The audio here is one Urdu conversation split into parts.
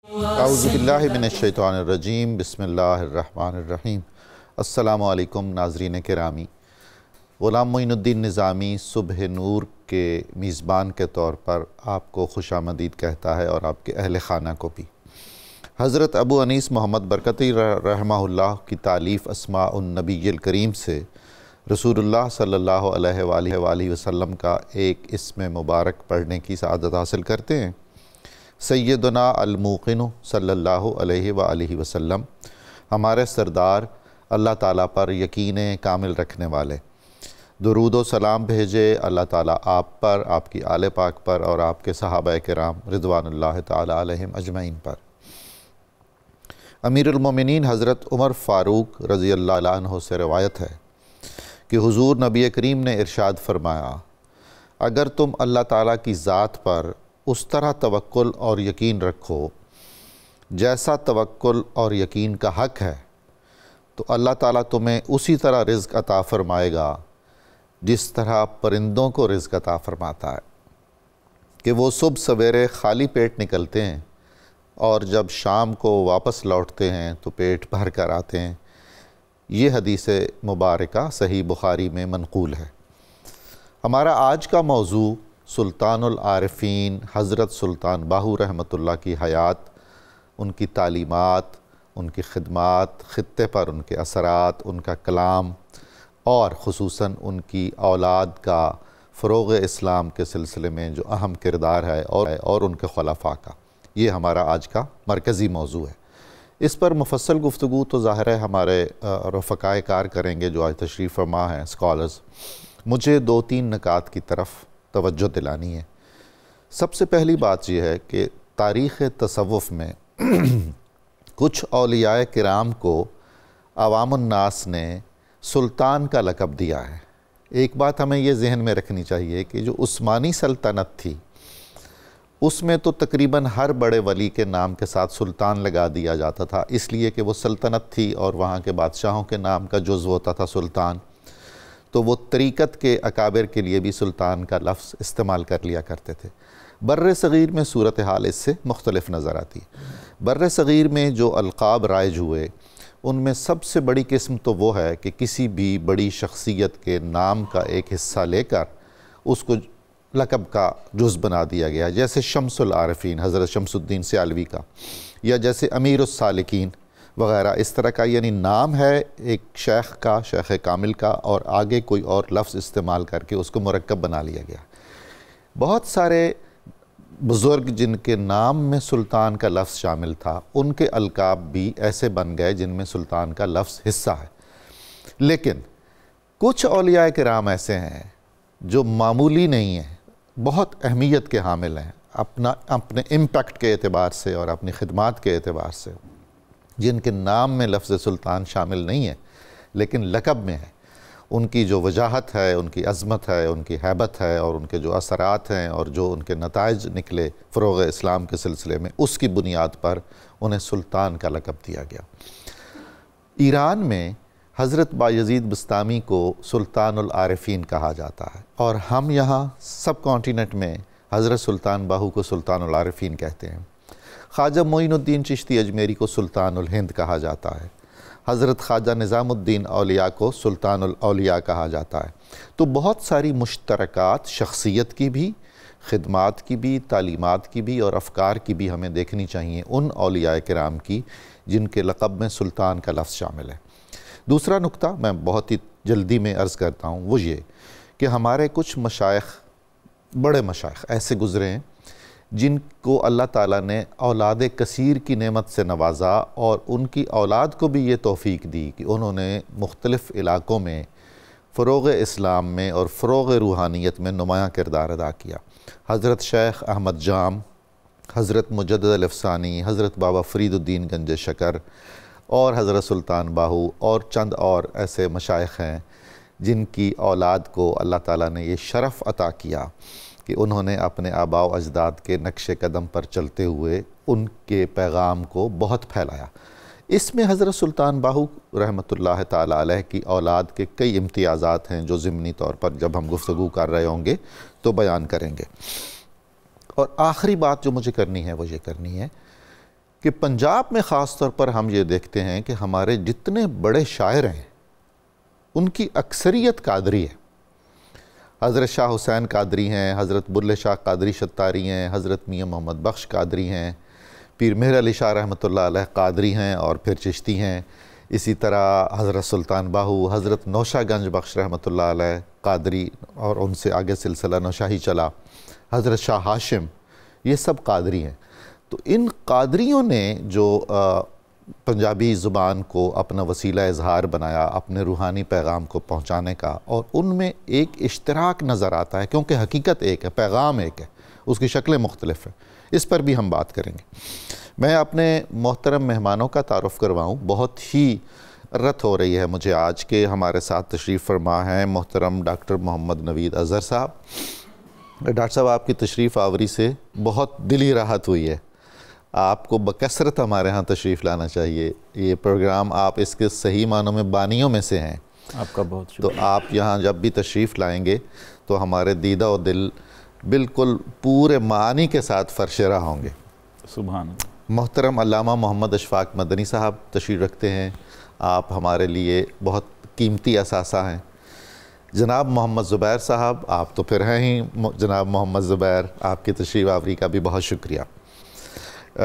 اعوذ باللہ من الشیطان الرجیم، بسم اللہ الرحمن الرحیم۔ السلام علیکم ناظرین کرامی، غلام معین الدین نظامی صبح نور کے میزبان کے طور پر آپ کو خوش آمدید کہتا ہے اور آپ کے اہل خانہ کو بھی۔ حضرت ابو انیس محمد برکتی رحمہ اللہ کی تالیف اسماء النبی الکریم سے رسول اللہ صلی اللہ علیہ وآلہ وسلم کا ایک اسم مبارک پڑھنے کی سعادت حاصل کرتے ہیں۔ سیدنا الموقن صلی اللہ علیہ وآلہ وسلم، ہمارے سردار اللہ تعالیٰ پر یقین کامل رکھنے والے، درود و سلام بھیجے اللہ تعالیٰ آپ پر، آپ کی آل پاک پر اور آپ کے صحابہ کرام رضوان اللہ تعالیٰ علیہم اجمعین پر۔ امیر المومنین حضرت عمر فاروق رضی اللہ عنہ سے روایت ہے کہ حضور نبی کریم نے ارشاد فرمایا، اگر تم اللہ تعالیٰ کی ذات پر اس طرح توکل اور یقین رکھو جیسا توکل اور یقین کا حق ہے، تو اللہ تعالیٰ تمہیں اسی طرح رزق عطا فرمائے گا جس طرح پرندوں کو رزق عطا فرماتا ہے کہ وہ صبح سویرے خالی پیٹ نکلتے ہیں اور جب شام کو واپس لوٹتے ہیں تو پیٹ بھر کر آتے ہیں۔ یہ حدیث مبارکہ صحیح بخاری میں منقول ہے۔ ہمارا آج کا موضوع سلطان العارفین حضرت سلطان باہو رحمۃ اللہ کی حیات، ان کی تعلیمات، ان کی خدمات، خطے پر ان کے اثرات، ان کا کلام اور خصوصاً ان کی اولاد کا فروغ اسلام کے سلسلے میں جو اہم کردار ہے اور ان کے خلفاء کا، یہ ہمارا آج کا مرکزی موضوع ہے۔ اس پر مفصل گفتگو تو ظاہر ہے ہمارے رفقائے کار کریں گے جو آج تشریف فرما ہیں اسکالرز۔ مجھے دو تین نکات کی طرف توجہ دلانی ہے۔ سب سے پہلی بات یہ ہے کہ تاریخ تصوف میں کچھ اولیاء کرام کو عوام الناس نے سلطان کا لقب دیا ہے۔ ایک بات ہمیں یہ ذہن میں رکھنی چاہیے کہ جو عثمانی سلطنت تھی اس میں تو تقریباً ہر بڑے ولی کے نام کے ساتھ سلطان لگا دیا جاتا تھا، اس لیے کہ وہ سلطنت تھی اور وہاں کے بادشاہوں کے نام کا جزو ہوتا تھا سلطان، تو وہ طریقت کے اکابر کے لیے بھی سلطان کا لفظ استعمال کر لیا کرتے تھے۔ بر صغیر میں صورتحال اس سے مختلف نظر آتی ہے۔ بر صغیر میں جو القاب رائج ہوئے ان میں سب سے بڑی قسم تو وہ ہے کہ کسی بھی بڑی شخصیت کے نام کا ایک حصہ لے کر اس کو لقب کا جز بنا دیا گیا، جیسے شمس العارفین حضرت شمس الدین سیالوی کا، یا جیسے امیر السالکین وغیرہ۔ اس طرح کا یعنی نام ہے ایک شیخ کا، شیخ کامل کا، اور آگے کوئی اور لفظ استعمال کر کے اس کو مرکب بنا لیا گیا۔ بہت سارے بزرگ جن کے نام میں سلطان کا لفظ شامل تھا ان کے القاب بھی ایسے بن گئے جن میں سلطان کا لفظ حصہ ہے۔ لیکن کچھ اولیاء کرام ایسے ہیں جو معمولی نہیں ہیں، بہت اہمیت کے حامل ہیں اپنے امپیکٹ کے اعتبار سے اور اپنی خدمات کے اعتبار سے، جن کے نام میں لفظ سلطان شامل نہیں ہے لیکن لقب میں ہے۔ ان کی جو وجاہت ہے، ان کی عظمت ہے، ان کی ہیبت ہے، اور ان کے جو اثرات ہیں اور جو ان کے نتائج نکلے فروغ اسلام کے سلسلے میں، اس کی بنیاد پر انہیں سلطان کا لقب دیا گیا۔ ایران میں حضرت بایزید بستامی کو سلطان العارفین کہا جاتا ہے، اور ہم یہاں سب کانٹیننٹ میں حضرت سلطان باہو کو سلطان العارفین کہتے ہیں۔ خواجہ معین الدین چشتی اجمیری کو سلطان الہند کہا جاتا ہے۔ حضرت خواجہ نظام الدین اولیاء کو سلطان الاولیاء کہا جاتا ہے۔ تو بہت ساری مشترکات شخصیت کی بھی، خدمات کی بھی، تعلیمات کی بھی اور افکار کی بھی ہمیں دیکھنی چاہیے ان اولیاء کرام کی جن کے لقب میں سلطان کا لفظ شامل ہے۔ دوسرا نقطہ میں بہت ہی جلدی میں عرض کرتا ہوں، وہ یہ کہ ہمارے کچھ مشائخ، بڑے مشائخ ایسے گزرے ہیں جن کو اللہ تعالیٰ نے اولاد کثیر کی نعمت سے نوازا، اور ان کی اولاد کو بھی یہ توفیق دی کہ انہوں نے مختلف علاقوں میں فروغ اسلام میں اور فروغ روحانیت میں نمایاں کردار ادا کیا۔ حضرت شیخ احمد جام، حضرت مجدد الافسانی، حضرت بابا فرید الدین گنج شکر اور حضرت سلطان باہو اور چند اور ایسے مشائخ ہیں جن کی اولاد کو اللہ تعالیٰ نے یہ شرف عطا کیا کہ انہوں نے اپنے آباء و اجداد کے نقش قدم پر چلتے ہوئے ان کے پیغام کو بہت پھیلایا۔ اس میں حضرت سلطان باہو رحمۃ اللہ تعالیٰ علیہ کی اولاد کے کئی امتیازات ہیں جو ضمنی طور پر جب ہم گفتگو کر رہے ہوں گے تو بیان کریں گے۔ اور آخری بات جو مجھے کرنی ہے وہ یہ کرنی ہے کہ پنجاب میں خاص طور پر ہم یہ دیکھتے ہیں کہ ہمارے جتنے بڑے شاعر ہیں ان کی اکثریت قادری ہے. حضرت شاہ حسین قادری ہیں، حضرت بلے شاہ قادری شتاری ہیں، حضرت میاں محمد بخش قادری ہیں، پیر مہر علی شاہ رحمۃ اللہ علیہ قادری ہیں اور پھر چشتی ہیں. اسی طرح حضرت سلطان باہو، حضرت نوشہ گنج بخش رحمۃ اللہ علیہ قادری، اور ان سے آگے سلسلہ نوشاہی چلا، حضرت شاہ ہاشم، یہ سب قادری ہیں. تو ان قادریوں نے جو پنجابی زبان کو اپنا وسیلہ اظہار بنایا اپنے روحانی پیغام کو پہنچانے کا، اور ان میں ایک اشتراک نظر آتا ہے کیونکہ حقیقت ایک ہے، پیغام ایک ہے، اس کی شکلیں مختلف ہیں. اس پر بھی ہم بات کریں گے. میں اپنے محترم مہمانوں کا تعارف کرواؤں. بہت ہی رت ہو رہی ہے مجھے آج کے ہمارے ساتھ تشریف فرما ہیں محترم ڈاکٹر محمد نوید اظہر صاحب. ڈاکٹر صاحب، آپ کی تشریف آوری سے بہت دلی راحت ہوئی ہے. آپ کو بکثرت ہمارے ہاں تشریف لانا چاہیے. یہ پروگرام آپ اس کے صحیح معنوں میں بانیوں میں سے ہیں. آپ کا بہت شکریہ. تو آپ یہاں جب بھی تشریف لائیں گے تو ہمارے دیدہ و دل بالکل پورے معانی کے ساتھ فرشیرہ ہوں گے. سبحان اللہ. محترم علامہ محمد اشفاق مدنی صاحب تشریف رکھتے ہیں. آپ ہمارے لیے بہت قیمتی اثاثہ ہیں. جناب محمد زبیر صاحب، آپ تو پھر ہیں ہی جناب محمد زبیر، آپ کی تشریف آوری کا بھی بہت شکریہ.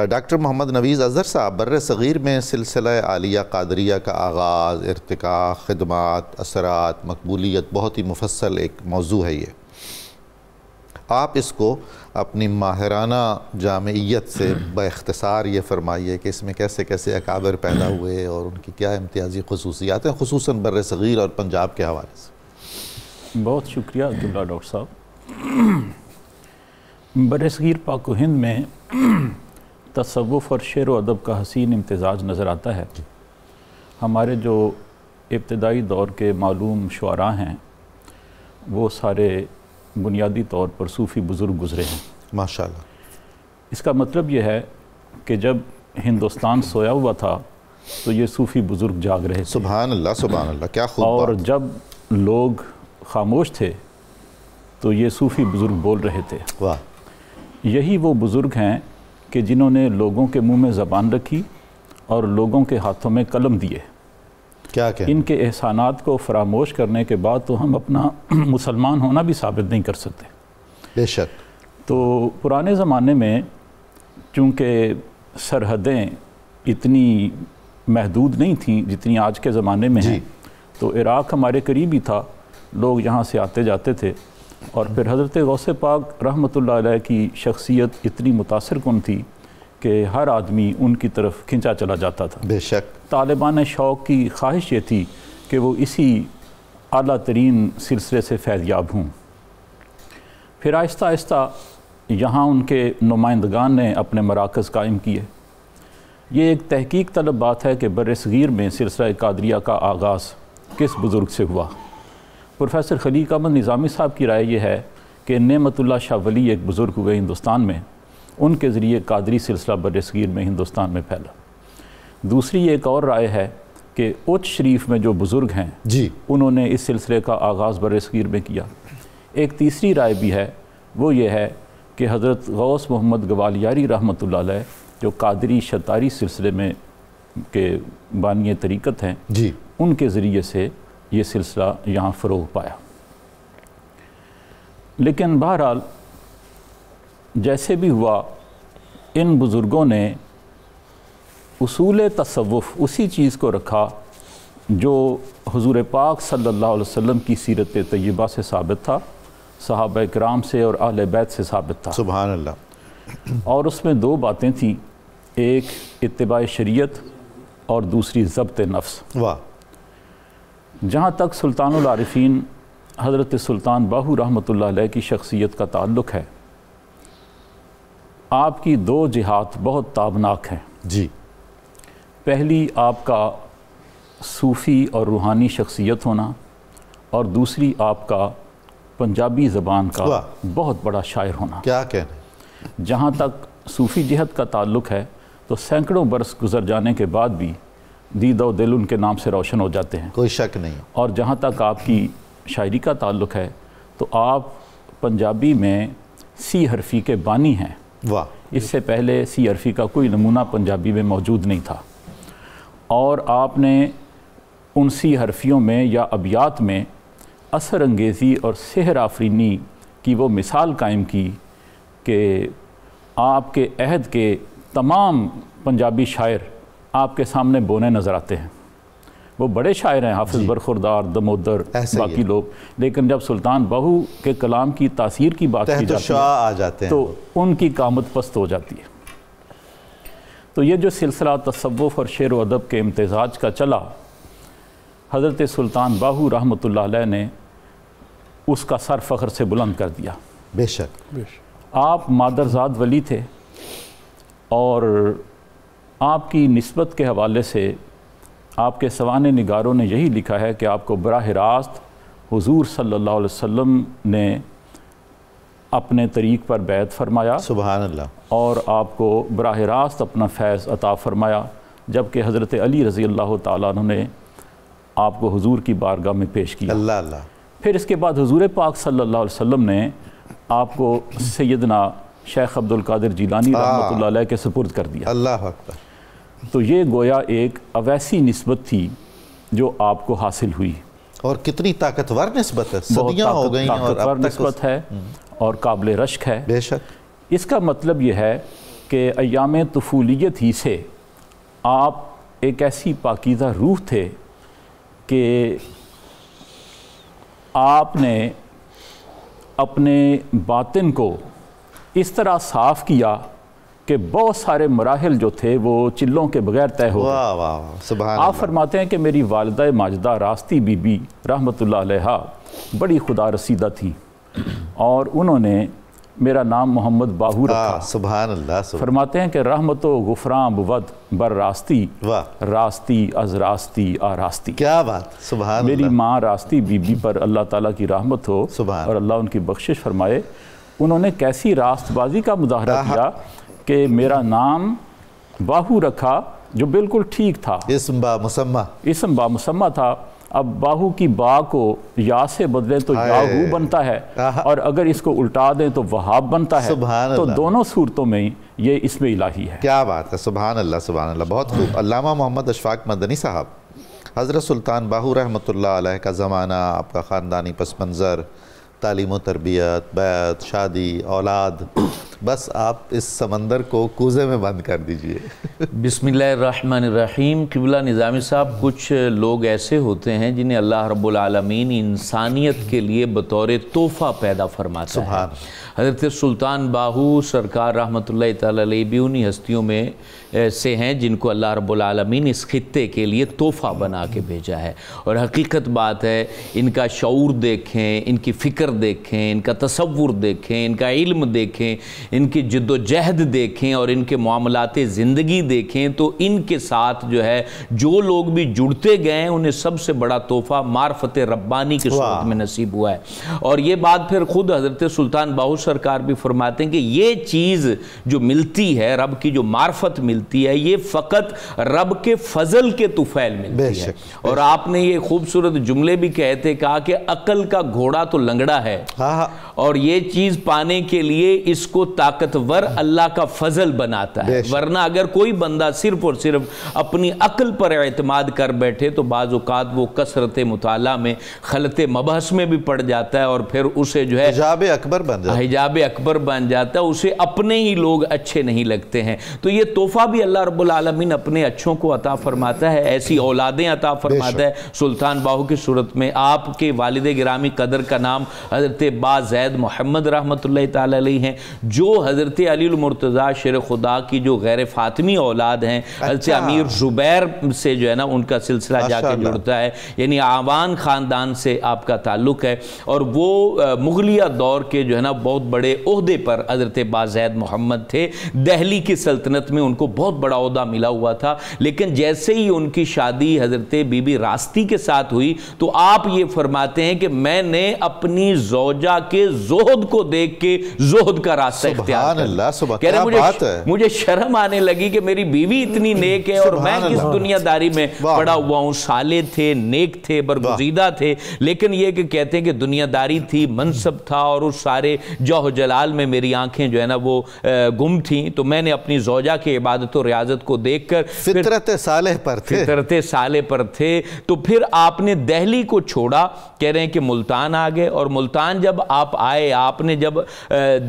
ڈاکٹر محمد نوید اظہر صاحب، بر صغیر میں سلسلہ عالیہ قادریہ کا آغاز، ارتقاء، خدمات، اثرات، مقبولیت بہت ہی مفصل ایک موضوع ہے. یہ آپ اس کو اپنی ماہرانہ جامعیت سے باختصار یہ فرمائیے کہ اس میں کیسے کیسے اکابر پیدا ہوئے اور ان کی کیا امتیازی خصوصیات ہیں، خصوصاً بر صغیر اور پنجاب کے حوالے سے. بہت شکریہ عبداللہ ڈاکٹر صاحب. بر صغیر پاک و ہند میں تصوف اور شعر و ادب کا حسین امتزاج نظر آتا ہے. ہمارے جو ابتدائی دور کے معلوم شعراء ہیں وہ سارے بنیادی طور پر صوفی بزرگ گزرے ہیں. ماشاءاللہ. اس کا مطلب یہ ہے کہ جب ہندوستان سویا ہوا تھا تو یہ صوفی بزرگ جاگ رہے تھے. سبحان اللہ، سبحان اللہ، کیا خوب اور بات. جب لوگ خاموش تھے تو یہ صوفی بزرگ بول رہے تھے. واہ. یہی وہ بزرگ ہیں کہ جنہوں نے لوگوں کے منہ میں زبان رکھی اور لوگوں کے ہاتھوں میں قلم دیے. کیا کہ ان کے احسانات کو فراموش کرنے کے بعد تو ہم اپنا مسلمان ہونا بھی ثابت نہیں کر سکتے. بے شک. تو پرانے زمانے میں چونکہ سرحدیں اتنی محدود نہیں تھیں جتنی آج کے زمانے میں ہیں، تو عراق ہمارے قریب ہی تھا، لوگ یہاں سے آتے جاتے تھے. اور پھر حضرت غوث پاک رحمۃ اللہ علیہ کی شخصیت اتنی متاثر کن تھی کہ ہر آدمی ان کی طرف کھنچا چلا جاتا تھا. بے شک. طالبان شوق کی خواہش یہ تھی کہ وہ اسی اعلیٰ ترین سلسلے سے فیضیاب ہوں. پھر آہستہ آہستہ یہاں ان کے نمائندگان نے اپنے مراکز قائم کیے. یہ ایک تحقیق طلب بات ہے کہ بر صغیر میں سلسلہ قادریہ کا آغاز کس بزرگ سے ہوا. پروفیسر خلیق احمد نظامی صاحب کی رائے یہ ہے کہ نعمت اللہ شاہ ولی ایک بزرگ ہوئے ہندوستان میں، ان کے ذریعے قادری سلسلہ بر صغیر میں ہندوستان میں پھیلا. دوسری ایک اور رائے ہے کہ اوچ شریف میں جو بزرگ ہیں انہوں نے اس سلسلے کا آغاز بر صغیر میں کیا. ایک تیسری رائے بھی ہے، وہ یہ ہے کہ حضرت غوث محمد گوالیاری رحمۃ اللہ علیہ جو قادری شتاری سلسلے میں کے بانی طریقت ہیں ان کے ذریعے سے یہ سلسلہ یہاں فروغ پایا. لیکن بہرحال جیسے بھی ہوا، ان بزرگوں نے اصول تصوف اسی چیز کو رکھا جو حضور پاک صلی اللہ علیہ وسلم کی سیرت طیبہ سے ثابت تھا، صحابہ کرام سے اور اہل بیت سے ثابت تھا. سبحان اللہ. اور اس میں دو باتیں تھیں، ایک اتباع شریعت اور دوسری ضبط نفس. واہ. جہاں تک سلطان العارفین حضرت سلطان باہو رحمۃ اللہ علیہ کی شخصیت کا تعلق ہے، آپ کی دو جہات بہت تابناک ہیں. پہلی آپ کا صوفی اور روحانی شخصیت ہونا، اور دوسری آپ کا پنجابی زبان کا بہت بڑا شاعر ہونا. کیا کہنے. جہاں تک صوفی جہت کا تعلق ہے تو سینکڑوں برس گزر جانے کے بعد بھی دیدہ و دل ان کے نام سے روشن ہو جاتے ہیں، کوئی شک نہیں. اور جہاں تک آپ کی شاعری کا تعلق ہے تو آپ پنجابی میں سی حرفی کے بانی ہیں. واہ. اس سے پہلے سی عرفی کا کوئی نمونہ پنجابی میں موجود نہیں تھا، اور آپ نے ان سی حرفیوں میں یا ابیات میں اثر انگیزی اور سحر آفرینی کی وہ مثال قائم کی کہ آپ کے عہد کے تمام پنجابی شاعر آپ کے سامنے بونے نظر آتے ہیں. وہ بڑے شاعر ہیں، حافظ برخوردار، دمودر، باقی لوگ، لیکن جب سلطان باہو کے کلام کی تاثیر کی بات کی جاتی ہے تو ان کی قامت پست ہو جاتی ہے. تو یہ جو سلسلہ تصوف اور شعر و ادب کے امتزاج کا چلا، حضرت سلطان باہو رحمۃ اللہ علیہ نے اس کا سر فخر سے بلند کر دیا. بے شک. آپ مادرزاد ولی تھے، اور آپ کی نسبت کے حوالے سے آپ کے سوانح نگاروں نے یہی لکھا ہے کہ آپ کو براہ راست حضور صلی اللہ علیہ وسلم نے اپنے طریق پر بیعت فرمایا، سبحان اللہ، اور آپ کو براہ راست اپنا فیض عطا فرمایا، جبکہ حضرت علی رضی اللہ تعالیٰ عنہ نے آپ کو حضور کی بارگاہ میں پیش کیا. اللہ اللہ. پھر اس کے بعد حضور پاک صلی اللہ علیہ وسلم نے آپ کو سیدنا شیخ عبد القادر جیلانی رحمۃ اللہ علیہ کے سپرد کر دیا. اللہ اکبر. تو یہ گویا ایک اویسی نسبت تھی جو آپ کو حاصل ہوئی، اور کتنی طاقتور نسبت ہے، صدیاں ہو گئی ہیں اور طاقتور اب تک نسبت ہے اور قابل رشک ہے. بے شک. اس کا مطلب یہ ہے کہ ایام طفولیت ہی سے آپ ایک ایسی پاکیزہ روح تھے کہ آپ نے اپنے باطن کو اس طرح صاف کیا کہ بہت سارے مراحل جو تھے وہ چلوں کے بغیر طے ہو گئے. واہ واہ سبحان آپ فرماتے ہیں کہ میری والدہ ماجدہ راستی بی بی رحمۃ اللہ علیہ بڑی خدا رسیدہ تھیں، اور انہوں نے میرا نام محمد باہو رکھا. سبحان اللہ. فرماتے ہیں کہ رحمت و غفران بود بر راستی، راستی از راستی آ راستی. کیا بات. سبحان میری ماں راستی بی بی پر اللہ تعالیٰ کی رحمت ہو اور اللہ ان کی بخشش فرمائے. انہوں نے کیسی راست بازی کا مظاہرہ کیا کہ میرا نام باہو رکھا، جو بالکل ٹھیک تھا، اسم با مسمہ تھا. اب باہو کی با کو یا سے بدلیں تو یاہو بنتا ہے، اور اگر اس کو الٹا دیں تو وہاب بنتا ہے. تو دونوں صورتوں میں یہ اسم الہی ہے. کیا بات ہے. سبحان اللہ سبحان اللہ. بہت خوب. علامہ محمد اشفاق مدنی صاحب، حضرت سلطان باہو رحمۃ اللہ علیہ کا زمانہ، آپ کا خاندانی پس منظر، تعلیم و تربیت، بیعت، شادی، اولاد، بس آپ اس سمندر کو کوزے میں بند کر دیجئے. بسم اللہ الرحمن الرحیم. قبلہ نظامی صاحب، کچھ لوگ ایسے ہوتے ہیں جنہیں اللہ رب العالمین انسانیت کے لیے بطور تحفہ پیدا فرماتا ہے. حضرت سلطان باہو سرکار رحمۃ اللہ تعالی علیہ بھی انہی ہستیوں میں سے ہیں جن کو اللہ رب العالمین اس خطے کے لیے تحفہ بنا کے بھیجا ہے. اور حقیقت بات ہے، ان کا شعور دیکھیں، ان کی فکر دیکھیں، ان کا تصور دیکھیں، ان کا علم دیکھیں، ان کی جد و جہد دیکھیں، اور ان کے معاملات زندگی دیکھیں، تو ان کے ساتھ جو ہے جو لوگ بھی جڑتے گئے انہیں سب سے بڑا تحفہ معرفت ربانی کی صورت میں نصیب ہوا ہے. اور یہ بات پھر خود حضرت سلطان باہو سرکار بھی فرماتے ہیں کہ یہ چیز جو ملتی ہے، رب کی جو معرفت ملتی ہے، یہ فقط رب کے فضل کے طفیل ملتی ہے. اور آپ نے یہ خوبصورت جملے بھی کہتے، کہا کہ عقل کا گھوڑا تو لنگڑا ہے، اور یہ چیز پانے کے لیے اس کو طاقتور اللہ کا فضل بناتا ہے. ورنہ اگر کوئی بندہ صرف اور صرف اپنی عقل پر اعتماد کر بیٹھے تو بعض اوقات وہ کثرت مطالعہ میں خلط مبحث میں بھی پڑ جاتا ہے، اور پھر اسے جو ہے حجاب اکبر بن جاتا ہے، اسے اپنے ہی لوگ اچھے نہیں لگتے ہیں. تو یہ تحفہ بھی اللہ رب العالمین اپنے اچھوں کو عطا فرماتا ہے، ایسی اولادیں عطا فرماتا ہے. سلطان باہو کی صورت میں آپ کے والد گرامی قدر کا نام حضرت با زید محمد رحمۃ اللہ تعالی علیہ ہیں، جو حضرت علی المرتضیٰ شیر خدا کی جو غیر فاطمی اولاد ہیں. حضرت امیر زبیر سے جو ہے نا ان کا سلسلہ جا کے جڑتا ہے، یعنی آوان خاندان سے آپ کا تعلق ہے. اور وہ مغلیہ دور کے جو ہے نا بہت بڑے عہدے پر حضرت با زید محمد تھے. دہلی کی سلطنت میں ان کو بہت بڑا عہدہ ملا ہوا تھا، لیکن جیسے ہی ان کی شادی حضرت بی بی راستی کے ساتھ ہوئی تو آپ یہ فرماتے ہیں کہ میں نے اپنی زوجہ کے زہد کو دیکھ کے زہد کا راستہ اختیار کر اللہ، کہہ رہے مجھے شرم آنے لگی کہ میری بیوی اتنی نیک ہے اور میں کس دنیا داری میں پڑا ہوا ہوں. صالح تھے، نیک تھے، برگزیدہ تھے، لیکن یہ کہ کہتے ہیں کہ دنیا داری تھی، منصب تھا، اور اس سارے جوہ جلال میں میری آنکھیں جو ہے نا وہ گم تھیں. تو میں نے اپنی زوجہ کے عبادت و ریاضت کو دیکھ کر فطرت صالح پر تھے، فطرت صالح پر تھے. تو پھر آپ نے دہلی کو چھوڑا، کہہ رہے ہیں کہ ملتان آ گئے. اور ملتان جب آپ آئے، آپ نے جب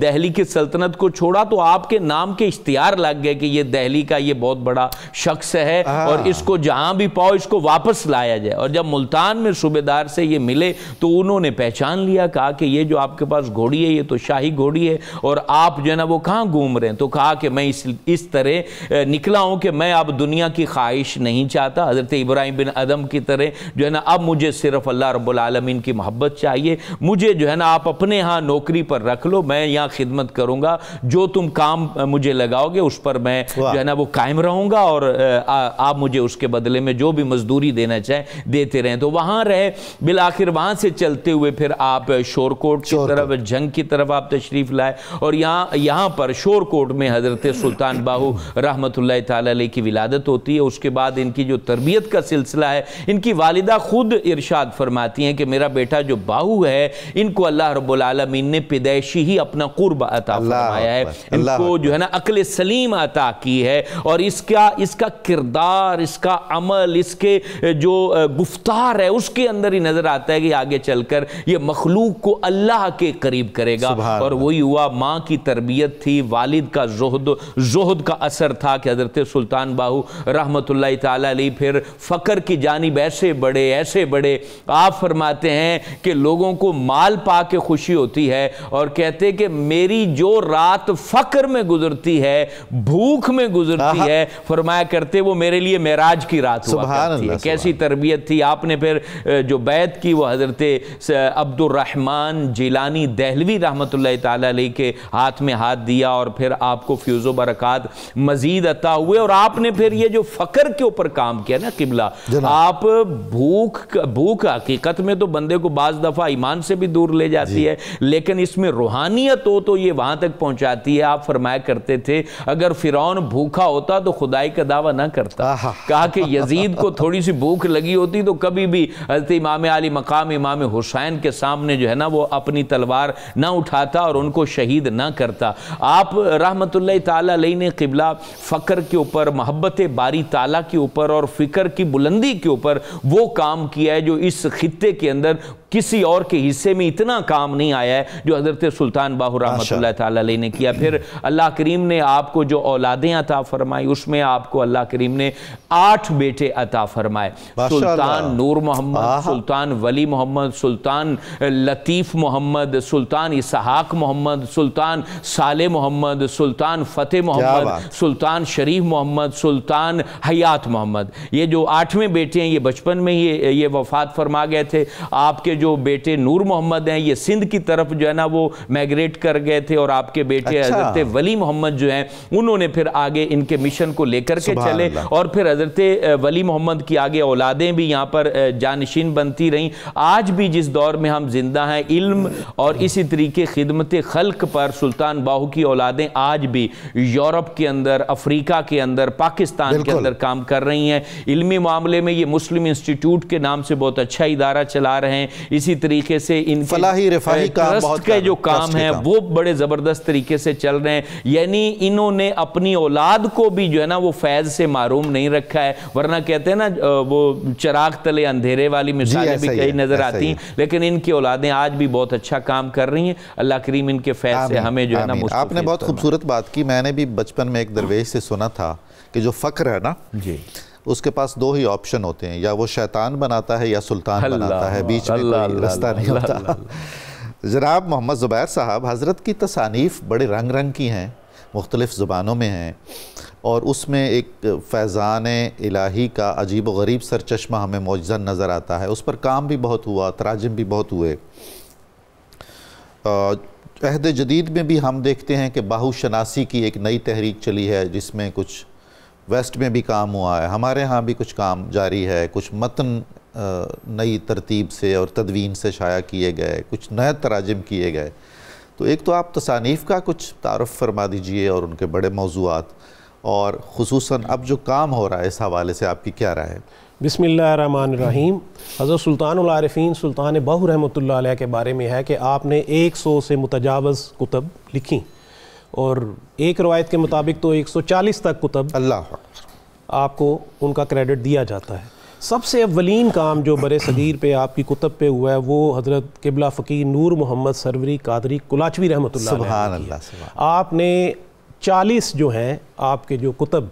دہلی کی سلطنت کو چھوڑا تو آپ کے نام کے اشتہار لگ گئے کہ یہ دہلی کا یہ بہت بڑا شخص ہے اور اس کو جہاں بھی پاؤ اس کو واپس لایا جائے. اور جب ملتان میں صوبیدار سے یہ ملے تو انہوں نے پہچان لیا، کہا کہ یہ جو آپ کے پاس گھوڑی ہے یہ تو شاہی گھوڑی ہے، اور آپ جو ہے نا وہ کہاں گھوم رہے ہیں. تو کہا کہ میں اس طرح نکلا ہوں کہ میں اب دنیا کی خواہش نہیں چاہتا، حضرت ابراہیم بن ادم کی طرح جو ہے نا اب مجھے صرف اللہ رب العالمین کی محبت چاہیے. مجھے جو ہے نا آپ اپنے ہاں نوکری پر رکھ لو، میں یہاں خدمت کروں گا، جو تم کام مجھے لگاؤ گے اس پر میں جو ہے نا وہ قائم رہوں گا، اور آپ مجھے اس کے بدلے میں جو بھی مزدوری دینا چاہیں دیتے رہیں. تو وہاں رہے. بالآخر وہاں سے چلتے ہوئے پھر آپ شورکوٹ کی طرف، جنگ کی طرف آپ تشریف لائے، اور یہاں پر شورکوٹ میں حضرت سلطان باہو رحمۃ اللہ تعالی علیہ کی ولادت ہوتی ہے. اس کے بعد ان کی جو تربیت کا سلسلہ ہے، ان کی والدہ خود ارشاد فرماتی ہیں کہ میرا بیٹا جو باہو ہے ان کو اللہ رب العالمین نے پیدائشی ہی اپنا قرب عطا فرمایا ہے، ان کو جو ہے نا عقل سلیم عطا کی ہے، اور اس کا کردار، اس کا عمل، اس کے جو گفتار ہے اس کے اندر ہی نظر آتا ہے کہ آگے چل کر یہ مخلوق کو اللہ کے قریب کرے گا. اور وہی ہوا، ماں کی تربیت تھی، والد کا زہد کا اثر تھا کہ حضرت سلطان باہو رحمت اللہ تعالی علیہ پھر فقر کی جانب ایسے بڑے. آپ فرماتے ہیں کہ لوگوں کو مال پا کے خوشی ہوتی ہے، اور کہتے کہ میری جو رات فقر میں گزرتی ہے، بھوک میں گزرتی ہے، فرمایا کرتے وہ میرے لیے معراج کی رات ہوا کرتی ہے. کیسی تربیت تھی. آپ نے پھر جو بیعت کی وہ حضرت عبد الرحمن جیلانی دہلوی رحمت اللہ تعالی علیہ کے ہاتھ میں ہاتھ دیا، اور پھر آپ کو فیوز و برکات مزید عطا ہوئے. اور آپ نے پھر یہ جو فقر کے اوپر کام کیا نا قبلہ، آپ بھوک حقیقت میں تو بندے کو بعض دفعہ ایمان سے بھی دور لے جاتی ہے، لیکن اس میں روحانیت ہو تو یہ وہاں تک پہنچاتی ہے. آپ فرمایا کرتے تھے اگر فرعون بھوکا ہوتا تو خدائی کا دعویٰ نہ کرتا. کہا کہ یزید کو تھوڑی سی بھوک لگی ہوتی تو کبھی بھی حضرت امام علی مقام امام حسین کے سامنے جو ہے نا وہ اپنی تلوار نہ اٹھاتا اور ان کو شہید نہ کرتا. آپ رحمت اللہ تعالی علیہ نے قبلہ فقر کے اوپر، محبت باری تعالیٰ کے اوپر اور فکر کی بلندی کے اوپر وہ کام کیا ہے جو اس خطے کے اندر کسی اور کے حصے میں اتنا کام نہیں آیا ہے جو حضرت سلطان باہو رحمۃ اللہ تعالی علیہ نے کیا. پھر اللہ کریم نے آپ کو جو اولادیں عطا فرمائی، اس میں آپ کو اللہ کریم نے 8 بیٹے عطا فرمائے. سلطان نور محمد، سلطان ولی محمد، سلطان لطیف محمد، سلطان اسحاق محمد، سلطان صالح محمد، سلطان فتح محمد، سلطان شریف محمد، سلطان حیات محمد. یہ جو 8ویں بیٹے ہیں یہ بچپن میں ہی یہ وفات فرما گئے تھے. آپ کے جو بیٹے نور محمد ہیں یہ سندھ کی طرف جو ہے نا وہ میگریٹ کر گئے تھے، اور آپ کے بیٹے حضرت ولی محمد جو ہیں انہوں نے پھر آگے ان کے مشن کو لے کر کے چلے، اور پھر حضرت ولی محمد کی آگے اولادیں بھی یہاں پر جانشین بنتی رہیں. آج بھی جس دور میں ہم زندہ ہیں، علم اور اسی طریقے خدمت خلق پر سلطان باہو کی اولادیں آج بھی یورپ کے اندر، افریقہ کے اندر، پاکستان کے اندر کام کر رہی ہیں. علمی معاملے میں یہ مسلم انسٹیٹیوٹ کے نام سے بہت اچھا ادارہ چلا رہے ہیں. اسی طریقے سے ان فلاحی رفاہی ٹرسٹ کے جو کام ہیں وہ بڑے زبردست طریقے سے چل رہے ہیں. یعنی انہوں نے اپنی اولاد کو بھی جو ہے نا وہ فیض سے محروم نہیں رکھا ہے، ورنہ کہتے ہیں نا وہ چراغ تلے اندھیرے والی مثالیں بھی کئی نظر آتی ہیں، لیکن ان کی اولادیں آج بھی بہت اچھا کام کر رہی ہیں. اللہ کریم ان کے فیض سے ہمیں جو ہے نا آپ نے بہت خوبصورت بات کی. میں نے بھی بچپن میں ایک درویش سے سنا تھا کہ جو فقر ہے نا اس کے پاس 2 ہی آپشن ہوتے ہیں، یا وہ شیطان بناتا ہے یا سلطان بناتا ہے، بیچ میں کوئی رستہ نہیں ہوتا. جناب محمد زبیر صاحب، حضرت کی تصانیف بڑے رنگ رنگ کی ہیں، مختلف زبانوں میں ہیں، اور اس میں ایک فیضان الہی کا عجیب و غریب سرچشمہ ہمیں معجزہ نظر آتا ہے. اس پر کام بھی بہت ہوا، تراجم بھی بہت ہوئے. عہد جدید میں بھی ہم دیکھتے ہیں کہ باہو شناسی کی ایک نئی تحریک چلی ہے، جس میں کچھ ویسٹ میں بھی کام ہوا ہے، ہمارے ہاں بھی کچھ کام جاری ہے. کچھ متن نئی ترتیب سے اور تدوین سے شائع کیے گئے، کچھ نئے تراجم کیے گئے. تو ایک تو آپ تصانیف کا کچھ تعارف فرما دیجئے اور ان کے بڑے موضوعات، اور خصوصاً اب جو کام ہو رہا ہے اس حوالے سے آپ کی کیا رائے ہے؟ بسم اللہ الرحمن الرحیم۔ حضرت سلطان العارفین سلطان باہو رحمۃ اللہ علیہ کے بارے میں ہے کہ آپ نے 100 سے متجاوز کتب لکھی، اور ایک روایت کے مطابق تو 140 تک کتب اللہ آپ کو ان کا کریڈٹ دیا جاتا ہے۔ سب سے اولین کام جو برِ صغیر پہ آپ کی کتب پہ ہوا ہے وہ حضرت قبلہ فقیر نور محمد سروری قادری کلاچوی رحمۃ اللہ علیہ سبحان اللہ سبحان۔ آپ نے 40 جو ہیں آپ کے جو کتب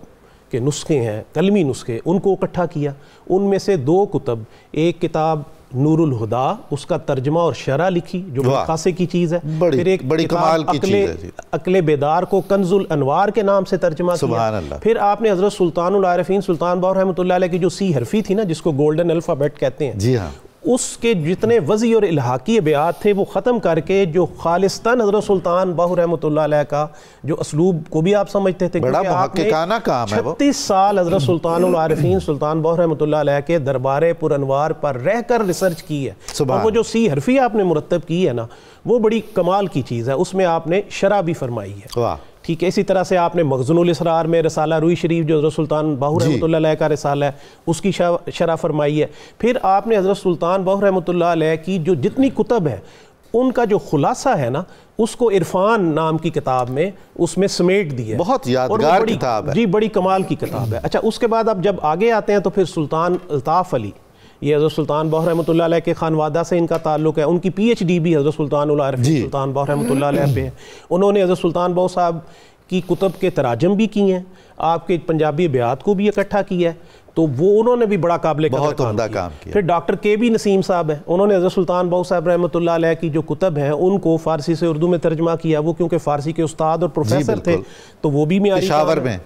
کے نسخے ہیں، کلمی نسخے، ان کو اکٹھا کیا۔ ان میں سے 2 کتب، ایک کتاب نور الہدا، اس کا ترجمہ اور شرح لکھی جو بڑی خاصے کی چیز ہے، پھر ایک بڑی کمال کی چیز ہے، عقل بیدار کو کنز الانوار کے نام سے ترجمہ سبحان کیا۔ اللہ۔ پھر آپ نے حضرت سلطان العارفین سلطان باہو رحمۃ اللہ علیہ کی جو سی حرفی تھی نا، جس کو گولڈن الفابیٹ کہتے ہیں، جی ہاں، اس کے جتنے وضعی اور الحاقی ابیات تھے وہ ختم کر کے جو خالصتاً حضرت سلطان باہو رحمۃ اللہ علیہ کا جو اسلوب کو بھی آپ سمجھتے تھے، بڑا محققانہ کام ہے وہ۔ 36 سال حضرت سلطان العارفین سلطان باہو رحمۃ اللہ علیہ کے دربار پر انوار پر رہ کر ریسرچ کی ہے، اور وہ جو سی حرفی آپ نے مرتب کی ہے نا، وہ بڑی کمال کی چیز ہے۔ اس میں آپ نے شرح بھی فرمائی ہے، واہ، ٹھیک ہے۔ اسی طرح سے آپ نے مخزون الاسرار میں رسالہ روئی شریف جو حضرت سلطان باہو رحمۃ اللہ علیہ کا رسالہ ہے، اس کی شرح فرمائی ہے۔ پھر آپ نے حضرت سلطان باہو رحمۃ اللہ علیہ کی جو جتنی کتب ہے ان کا جو خلاصہ ہے نا، اس کو عرفان نام کی کتاب میں اس میں سمیٹ دی ہے، بہت یادگار کتاب ہے، جی بڑی کمال کی کتاب ہے۔ اچھا، اس کے بعد اب جب آگے آتے ہیں تو پھر سلطان الطاف علی، یہ حضرت سلطان باہو رحمۃ اللہ علیہ کے خانوادہ سے ان کا تعلق ہے، ان کی پی ایچ ڈی بھی حضرت سلطان العارفین سلطان باہو رحمۃ اللہ علیہ پہ ہے۔ انہوں نے حضرت سلطان باہو صاحب کی کتب کے تراجم بھی کی ہیں، آپ کے پنجابی بیات کو بھی اکٹھا کیا ہے، تو وہ انہوں نے بھی بڑا قابل قدر عمدہ کام کیا۔ پھر ڈاکٹر کے بی نسیم صاحب ہیں، انہوں نے حضرت سلطان باہو صاحب رحمۃ اللہ علیہ کی جو کتب ہیں ان کو فارسی سے اردو میں ترجمہ کیا، وہ کیونکہ فارسی کے استاد اور پروفیسر تھے تو وہ بھی معیاری پشاور میں،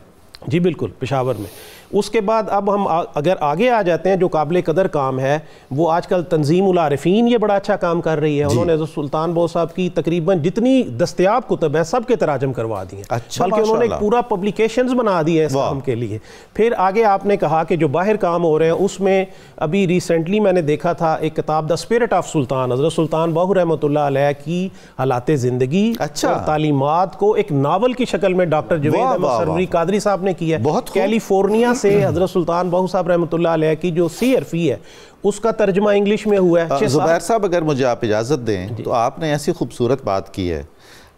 جی بالکل پشاور میں۔ اس کے بعد اب ہم اگر آگے آ جاتے ہیں، جو قابل قدر کام ہے وہ آج کل تنظیم العارفین یہ بڑا اچھا کام کر رہی ہے۔ انہوں نے حضرت سلطان باہو صاحب کی تقریباً جتنی دستیاب کتب ہیں سب کے تراجم کروا دیے، بلکہ انہوں نے ایک پورا پبلیکیشنز بنا دی ہے اس کام کے لیے۔ پھر آگے آپ نے کہا کہ جو باہر کام ہو رہے ہیں اس میں ابھی ریسنٹلی میں نے دیکھا تھا ایک کتاب دا اسپرٹ آف سلطان، حضرت سلطان باہو رحمۃ اللہ علیہ کی حالات زندگی اور تعلیمات کو ایک ناول کی شکل میں ڈاکٹر جوید احمد سروری قادری صاحب نے کیا ہے۔ کیلیفورنیا سے حضرت سلطان باہو صاحب رحمۃ اللہ علیہ کی جو سی حرفی ہے اس کا ترجمہ انگلش میں ہوا ہے۔ زبیر صاحب اگر مجھے آپ اجازت دیں تو آپ نے ایسی خوبصورت بات کی ہے،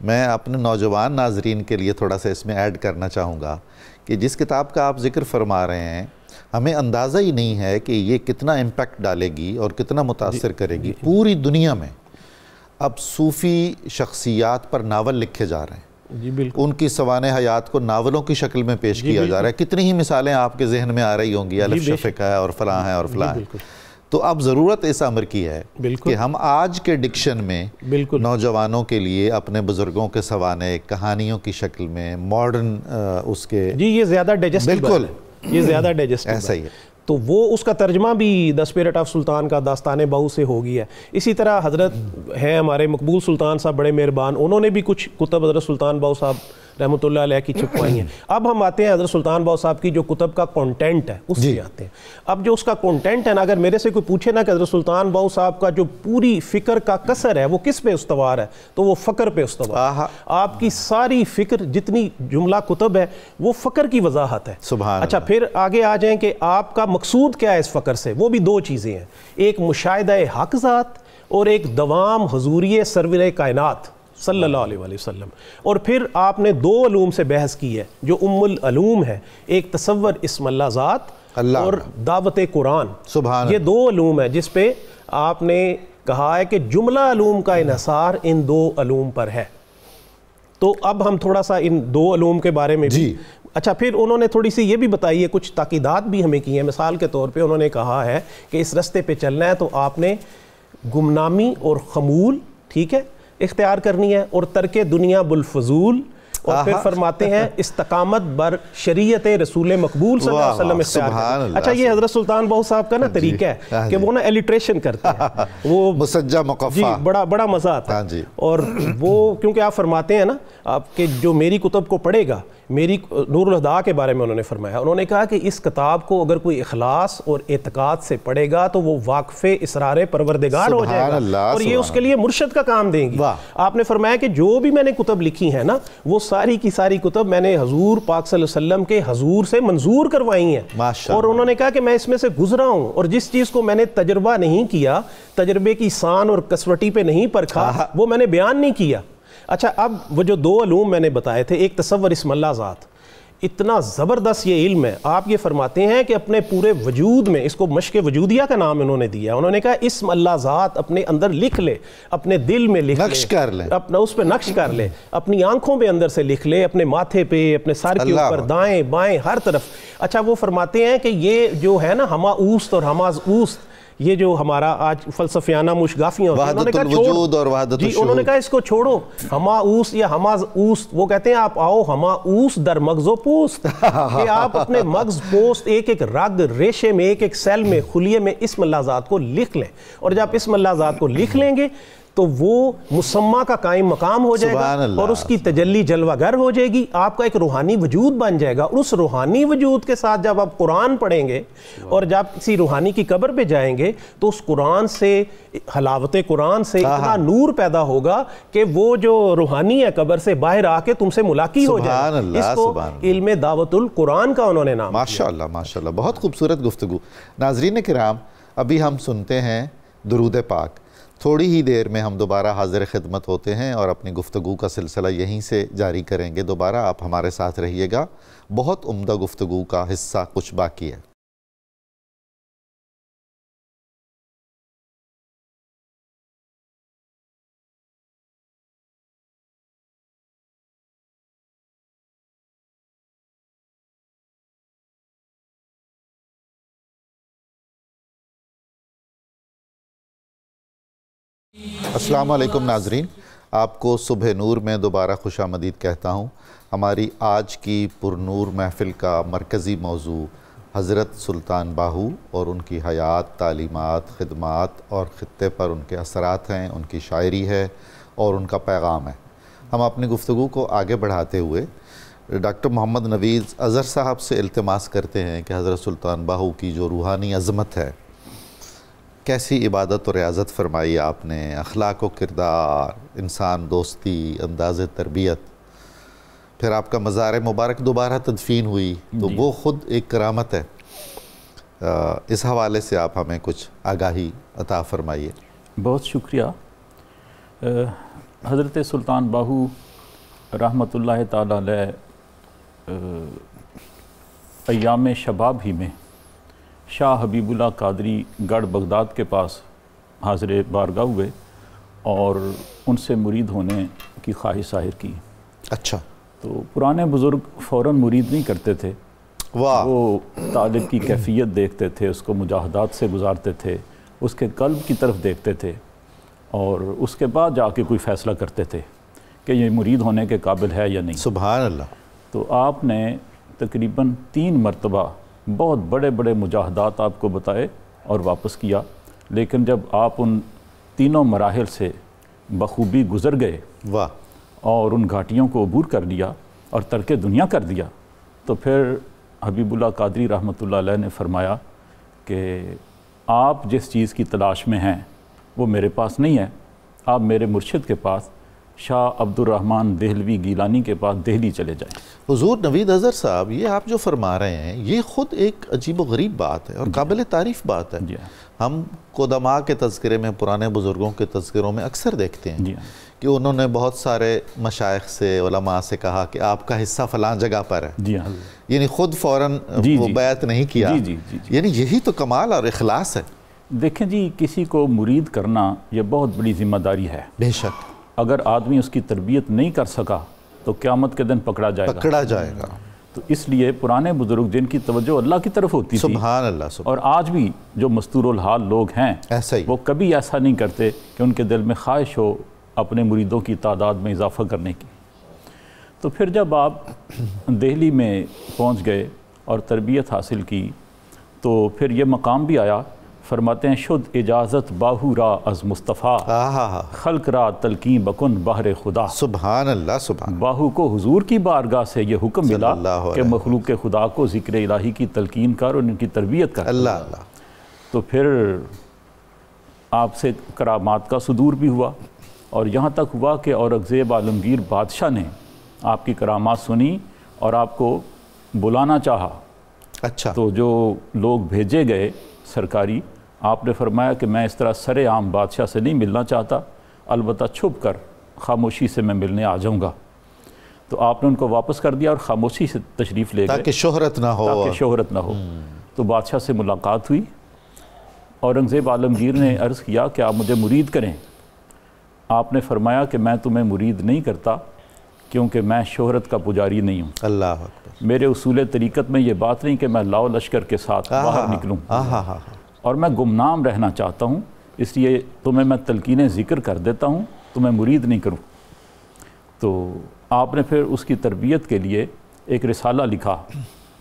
میں اپنے نوجوان ناظرین کے لیے تھوڑا سا اس میں ایڈ کرنا چاہوں گا کہ جس کتاب کا آپ ذکر فرما رہے ہیں ہمیں اندازہ ہی نہیں ہے کہ یہ کتنا امپیکٹ ڈالے گی اور کتنا متاثر کرے گی۔ پوری دنیا میں اب صوفی شخصیات پر ناول لکھے جا رہے ہیں، جی بالکل، ان کی سوانح حیات کو ناولوں کی شکل میں پیش کیا جا رہا ہے۔ کتنی ہی مثالیں آپ کے ذہن میں آ رہی ہوں گی، الف شفق ہے اور فلاں ہے اور فلاں ہے۔ تو اب ضرورت اس امر کی ہے کہ ہم آج کے ڈکشن میں نوجوانوں کے لیے اپنے بزرگوں کے سوانح کہانیوں کی شکل میں ماڈرن اس کے، جی یہ زیادہ ڈائجسٹیبل ہے، یہ زیادہ ڈائجسٹیبل ایسا ہی ہے، تو وہ اس کا ترجمہ بھی دا اسپرٹ آف سلطان کا داستان باہو سے ہو گیا ہے۔ اسی طرح حضرت ہیں ہمارے مقبول سلطان صاحب بڑے مہربان، انہوں نے بھی کچھ کتب حضرت سلطان باہو صاحب رحمۃ اللہ علیہ کی چھپوائی ہیں۔ اب ہم آتے ہیں حضرت سلطان باہو صاحب کی جو کتب کا کانٹینٹ ہے اس سے آتے ہیں۔ اب جو اس کا کانٹینٹ ہے نا، اگر میرے سے کوئی پوچھے نا کہ حضرت سلطان باہو صاحب کا جو پوری فکر کا کثر ہے وہ کس پہ استوار ہے، تو وہ فقر پہ استوار ہے۔ آپ کی ساری فکر جتنی جملہ کتب ہے وہ فقر کی وضاحت ہے۔ اچھا، پھر آگے آ جائیں کہ آپ کا مقصود کیا ہے اس فقر سے، وہ بھی 2 چیزیں ہیں، ایک مشاہدہ حق ذات اور ایک دوام حضوری سرور کائنات صلی اللہ علیہ وآلہ وسلم۔ اور پھر آپ نے 2 علوم سے بحث کی ہے جو ام العلوم ہے، ایک تصور اسم اللہ ذات اور دعوت قرآن۔ یہ 2 علوم ہے جس پہ آپ نے کہا ہے کہ جملہ علوم کا انحصار ان 2 علوم پر ہے۔ تو اب ہم تھوڑا سا ان 2 علوم کے بارے میں بھی اچھا، پھر انہوں نے تھوڑی سی یہ بھی بتائی ہے، کچھ تاکیدات بھی ہمیں کی ہیں۔ مثال کے طور پہ انہوں نے کہا ہے کہ اس رستے پہ چلنا ہے تو آپ نے گمنامی اور خمول، ٹھیک ہے، اختیار کرنی ہے، اور ترک دنیا بالفضول اور پھر فرماتے ہیں استقامت بر شریعت رسول مقبول صلی اللہ علیہ وسلم اختیار کریں۔ اچھا یہ حضرت سلطان بہو صاحب کا نا طریقہ ہے کہ وہ نا ایلیٹریشن کرتے ہیں، وہ مسجع مقفع، جی بڑا مزہ آتا ہے۔ اور وہ کیونکہ آپ فرماتے ہیں نا آپ کہ جو میری کتب کو پڑھے گا، میری نور الہدیٰ کے بارے میں انہوں نے فرمایا، انہوں نے کہا کہ اس کتاب کو اگر کوئی اخلاص اور اعتقاد سے پڑھے گا تو وہ واقف اسرار پروردگار ہو جائے گا، اور یہ اس کے لیے مرشد کا کام دیں گی۔ آپ نے فرمایا کہ جو بھی میں نے کتب لکھی ہیں نا وہ ساری کی ساری کتب میں نے حضور پاک صلی اللہ علیہ وسلم کے حضور سے منظور کروائی ہیں، اور انہوں نے کہا کہ میں اس میں سے گزرا ہوں، اور جس چیز کو میں نے تجربہ نہیں کیا، تجربے کی سان اور کسوٹی پہ نہیں پرکھا، وہ میں نے بیان نہیں کیا۔ اچھا اب وہ جو دو علوم میں نے بتائے تھے، ایک تصور اسم اللہ ذات، اتنا زبردست یہ علم ہے، آپ یہ فرماتے ہیں کہ اپنے پورے وجود میں، اس کو مشق وجودیہ کا نام انہوں نے دیا، انہوں نے کہا اسم اللہ ذات اپنے اندر لکھ لے، اپنے دل میں لکھ لے، نقش کر لے، اپنا اس پہ نقش کر لے، اپنی آنکھوں پہ اندر سے لکھ لے، اپنے ماتھے پہ، اپنے سر کے اوپر، دائیں بائیں ہر طرف۔ اچھا وہ فرماتے ہیں کہ یہ جو ہے نا ہما اوست اور ہماز اوست، یہ جو ہمارا آج فلسفیانہ مشگافیاں ہوتی ہیں، وحدت الوجود اور وحدت الشہود، انہوں نے کہا اس کو چھوڑو، ہما اوست یا ہماز اوست، وہ کہتے ہیں آپ آؤ ہما اوست در مغز و پوست، کہ آپ اپنے مغز پوست ایک ایک رگ ریشے میں، ایک ایک سیل میں، خلیے میں اسم اللہ ذات کو لکھ لیں، اور جب اسم اللہ ذات کو لکھ لیں گے تو وہ مسمہ کا قائم مقام ہو جائے گا، اور اس کی تجلی جلوہ گر ہو جائے گی، آپ کا ایک روحانی وجود بن جائے گا، اور اس روحانی وجود کے ساتھ جب آپ قرآن پڑھیں گے اور جب کسی روحانی کی قبر پہ جائیں گے تو اس قرآن سے، حلاوت قرآن سے اتنا نور پیدا ہوگا کہ وہ جو روحانی ہے قبر سے باہر آ کے تم سے ملاقی ہو جائے گا۔ اس کو علم دعوت القرآن کا انہوں نے نام دیا۔ ماشاءاللہ ماشاءاللہ، بہت خوبصورت گفتگو۔ ناظرین کرام، ابھی ہم سنتے ہیں درود پاک، تھوڑی ہی دیر میں ہم دوبارہ حاضر خدمت ہوتے ہیں اور اپنی گفتگو کا سلسلہ یہیں سے جاری کریں گے۔ دوبارہ آپ ہمارے ساتھ رہیے گا، بہت عمدہ گفتگو کا حصہ کچھ باقی ہے۔ السلام علیکم ناظرین، آپ کو صبح نور میں دوبارہ خوش آمدید کہتا ہوں۔ ہماری آج کی پرنور محفل کا مرکزی موضوع حضرت سلطان باہو اور ان کی حیات، تعلیمات، خدمات اور خطے پر ان کے اثرات ہیں، ان کی شاعری ہے اور ان کا پیغام ہے۔ ہم اپنی گفتگو کو آگے بڑھاتے ہوئے ڈاکٹر محمد نوید اظہر صاحب سے التماس کرتے ہیں کہ حضرت سلطان باہو کی جو روحانی عظمت ہے، کیسی عبادت و ریاضت فرمائی آپ نے، اخلاق و کردار، انسان دوستی، انداز تربیت، پھر آپ کا مزار مبارک دوبارہ تدفین ہوئی تو وہ خود ایک کرامت ہے۔ اس حوالے سے آپ ہمیں کچھ آگاہی عطا فرمائیے۔ بہت شکریہ۔ حضرت سلطان باہو رحمۃ اللہ تعالیٰ علیہ ایام شباب ہی میں شاہ حبیب اللہ قادری گڑھ بغداد کے پاس حاضر بارگاہ ہوئے اور ان سے مرید ہونے کی خواہش ظاہر کی۔ اچھا، تو پرانے بزرگ فوراً مرید نہیں کرتے تھے، وہ طالب کی کیفیت دیکھتے تھے، اس کو مجاہدات سے گزارتے تھے، اس کے قلب کی طرف دیکھتے تھے، اور اس کے بعد جا کے کوئی فیصلہ کرتے تھے کہ یہ مرید ہونے کے قابل ہے یا نہیں۔ سبحان اللہ۔ تو آپ نے تقریباً 3 مرتبہ بہت بڑے بڑے مجاہدات آپ کو بتائے اور واپس کیا، لیکن جب آپ ان تینوں مراحل سے بخوبی گزر گئے اور ان گھاٹیوں کو عبور کر لیا اور ترک دنیا کر دیا، تو پھر حبیب اللہ قادری رحمۃ اللہ علیہ نے فرمایا کہ آپ جس چیز کی تلاش میں ہیں وہ میرے پاس نہیں ہے، آپ میرے مرشد کے پاس شاہ عبد الرحمن دہلوی گیلانی کے پاس دہلی چلے جائیں۔ حضور نوید اظہر صاحب، یہ آپ جو فرما رہے ہیں یہ خود ایک عجیب و غریب بات ہے اور قابل تعریف بات ہے۔ ہم قدماء کے تذکرے میں، پرانے بزرگوں کے تذکروں میں اکثر دیکھتے ہیں کہ انہوں نے بہت سارے مشائخ سے، علماء سے کہا کہ آپ کا حصہ فلاں جگہ پر ہے، یعنی خود فوراً وہ بیعت نہیں کیا، یعنی یہی تو کمال اور اخلاص ہے۔ دیکھیں جی، کسی کو مرید کرنا یہ بہت بڑی ذمہ داری ہے۔ بے شک، اگر آدمی اس کی تربیت نہیں کر سکا تو قیامت کے دن پکڑا جائے گا۔ تو اس لیے پرانے بزرگ جن کی توجہ اللہ کی طرف ہوتی تھی، سبحان اللہ، اور آج بھی جو مستور الحال لوگ ہیں وہ کبھی ایسا نہیں کرتے کہ ان کے دل میں خواہش ہو اپنے مریدوں کی تعداد میں اضافہ کرنے کی۔ تو پھر جب آپ دہلی میں پہنچ گئے اور تربیت حاصل کی تو پھر یہ مقام بھی آیا، فرماتے ہیں شد اجازت باہو را از مصطفیٰ خلق را تلقین بکن بحر خدا۔ سبحان اللہ، سبحان باہو کو حضور کی بارگاہ سے یہ حکم ملا کہ مخلوق خدا کو ذکر الہی کی تلقین کر اور ان کی تربیت کر۔ اللہ اللہ۔ تو پھر آپ سے کرامات کا صدور بھی ہوا، اور یہاں تک ہوا کہ اورنگزیب عالمگیر بادشاہ نے آپ کی کرامات سنی اور آپ کو بلانا چاہا۔ اچھا، تو جو لوگ بھیجے گئے سرکاری، آپ نے فرمایا کہ میں اس طرح سر عام بادشاہ سے نہیں ملنا چاہتا، البتہ چھپ کر خاموشی سے میں ملنے آ جاؤں گا۔ تو آپ نے ان کو واپس کر دیا اور خاموشی سے تشریف لے گئے تاکہ شہرت نہ ہو، تاکہ شہرت نہ ہو۔ تو بادشاہ سے ملاقات ہوئی، اورنگزیب عالمگیر نے عرض کیا کہ آپ مجھے مرید کریں۔ آپ نے فرمایا کہ میں تمہیں مرید نہیں کرتا کیونکہ میں شہرت کا پجاری نہیں ہوں۔ اللہ اکبر۔ میرے اصول طریقت میں یہ بات نہیں کہ میں لاؤ لشکر کے ساتھ باہر نکلوں، اور میں گمنام رہنا چاہتا ہوں، اس لیے تمہیں میں تلقین ذکر کر دیتا ہوں، تمہیں مرید نہیں کروں۔ تو آپ نے پھر اس کی تربیت کے لیے ایک رسالہ لکھا،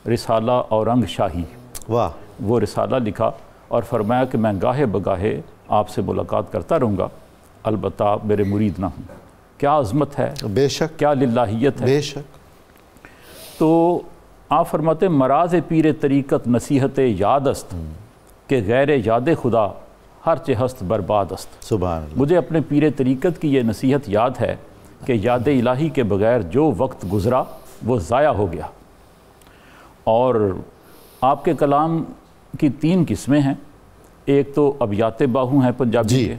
رسالہ اورنگ شاہی۔ واہ۔ وہ رسالہ لکھا اور فرمایا کہ میں گاہے بگاہے آپ سے ملاقات کرتا رہوں گا، البتہ آپ میرے مرید نہ ہوں۔ کیا عظمت ہے، بے شک، کیا للہیت ہے۔ بے شک۔ تو آپ فرماتے مراز پیر طریقت نصیحت یاد است کہ غیر یاد خدا ہر چہ ہست برباد است۔ سبحان اللہ۔ مجھے اپنے پیر طریقت کی یہ نصیحت یاد ہے کہ یاد الہی کے بغیر جو وقت گزرا وہ ضائع ہو گیا۔ اور آپ کے کلام کی 3 قسمیں ہیں، ایک تو ابیات باہو ہیں پنجابی کے،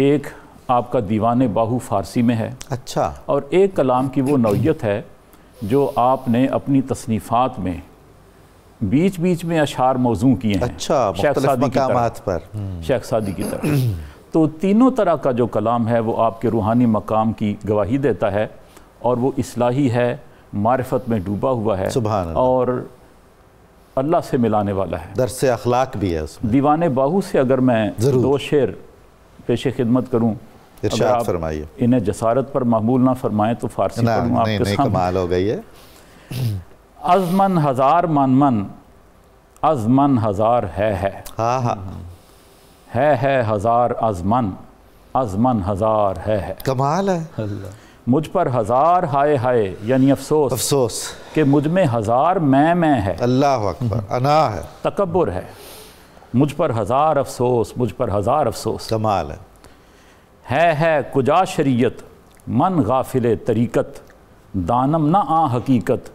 ایک آپ کا دیوان باہو فارسی میں ہے، اچھا، اور ایک کلام کی وہ نوعیت ہے جو آپ نے اپنی تصنیفات میں بیچ بیچ میں اشعار موضوع کیے ہیں، اچھا، مختلف مقامات پر، شیخ سعدی کی طرح۔ تو تینوں طرح کا جو کلام ہے وہ آپ کے روحانی مقام کی گواہی دیتا ہے، اور وہ اصلاحی ہے، معرفت میں ڈوبا ہوا ہے، سبحان اللہ، اور اللہ سے ملانے والا ہے۔ درس اخلاق بھی ہے اس میں۔ دیوان باہو سے اگر میں 2 شعر پیش خدمت کروں، ارشاد فرمائیے۔ انہیں جسارت پر محمول نہ فرمائیں تو فارسی پڑھوں آپ کے سامنے۔ کمال ہو گئی ہے۔ از من ہزار من از من ہزار ہے ہاں ہاں، ہے ہزار از من ہزار ہے۔ کمال ہے۔ مجھ پر ہزار ہائے ہائے یعنی افسوس افسوس کہ مجھ میں ہزار میں ہے، اللہ اکبر، انا ہے، تکبر ہے۔ مجھ پر ہزار افسوس، مجھ پر ہزار افسوس۔ کمال ہے کجا شریعت من غافل طریقت دانم نہ آ حقیقت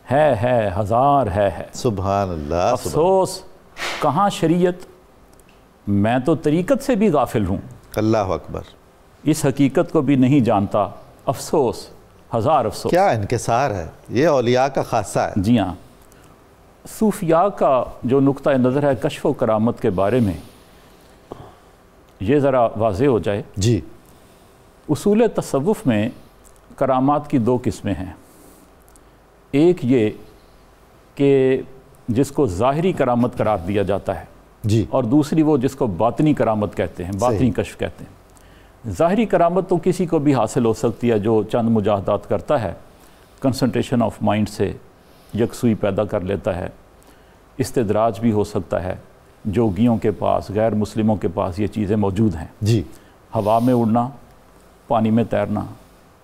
ہے ہزار ہے۔ سبحان اللہ۔ افسوس کہاں شریعت، میں تو طریقت سے بھی غافل ہوں، اللہ اکبر، اس حقیقت کو بھی نہیں جانتا، افسوس ہزار افسوس۔ کیا انکسار ہے، یہ اولیاء کا خاصہ ہے۔ جی ہاں، صوفیاء کا جو نقطہ نظر ہے کشف و کرامت کے بارے میں، یہ ذرا واضح ہو جائے۔ جی، اصول تصوف میں کرامات کی 2 قسمیں ہیں، ایک یہ کہ جس کو ظاہری کرامت قرار دیا جاتا ہے، جی، اور دوسری وہ جس کو باطنی کرامت کہتے ہیں، باطنی کشف کہتے ہیں۔ ظاہری کرامت تو کسی کو بھی حاصل ہو سکتی ہے جو چند مجاہدات کرتا ہے، کنسنٹریشن آف مائنڈ سے یکسوئی پیدا کر لیتا ہے، استدراج بھی ہو سکتا ہے، جوگیوں کے پاس، غیر مسلموں کے پاس یہ چیزیں موجود ہیں۔ جی، ہوا میں اڑنا، پانی میں تیرنا،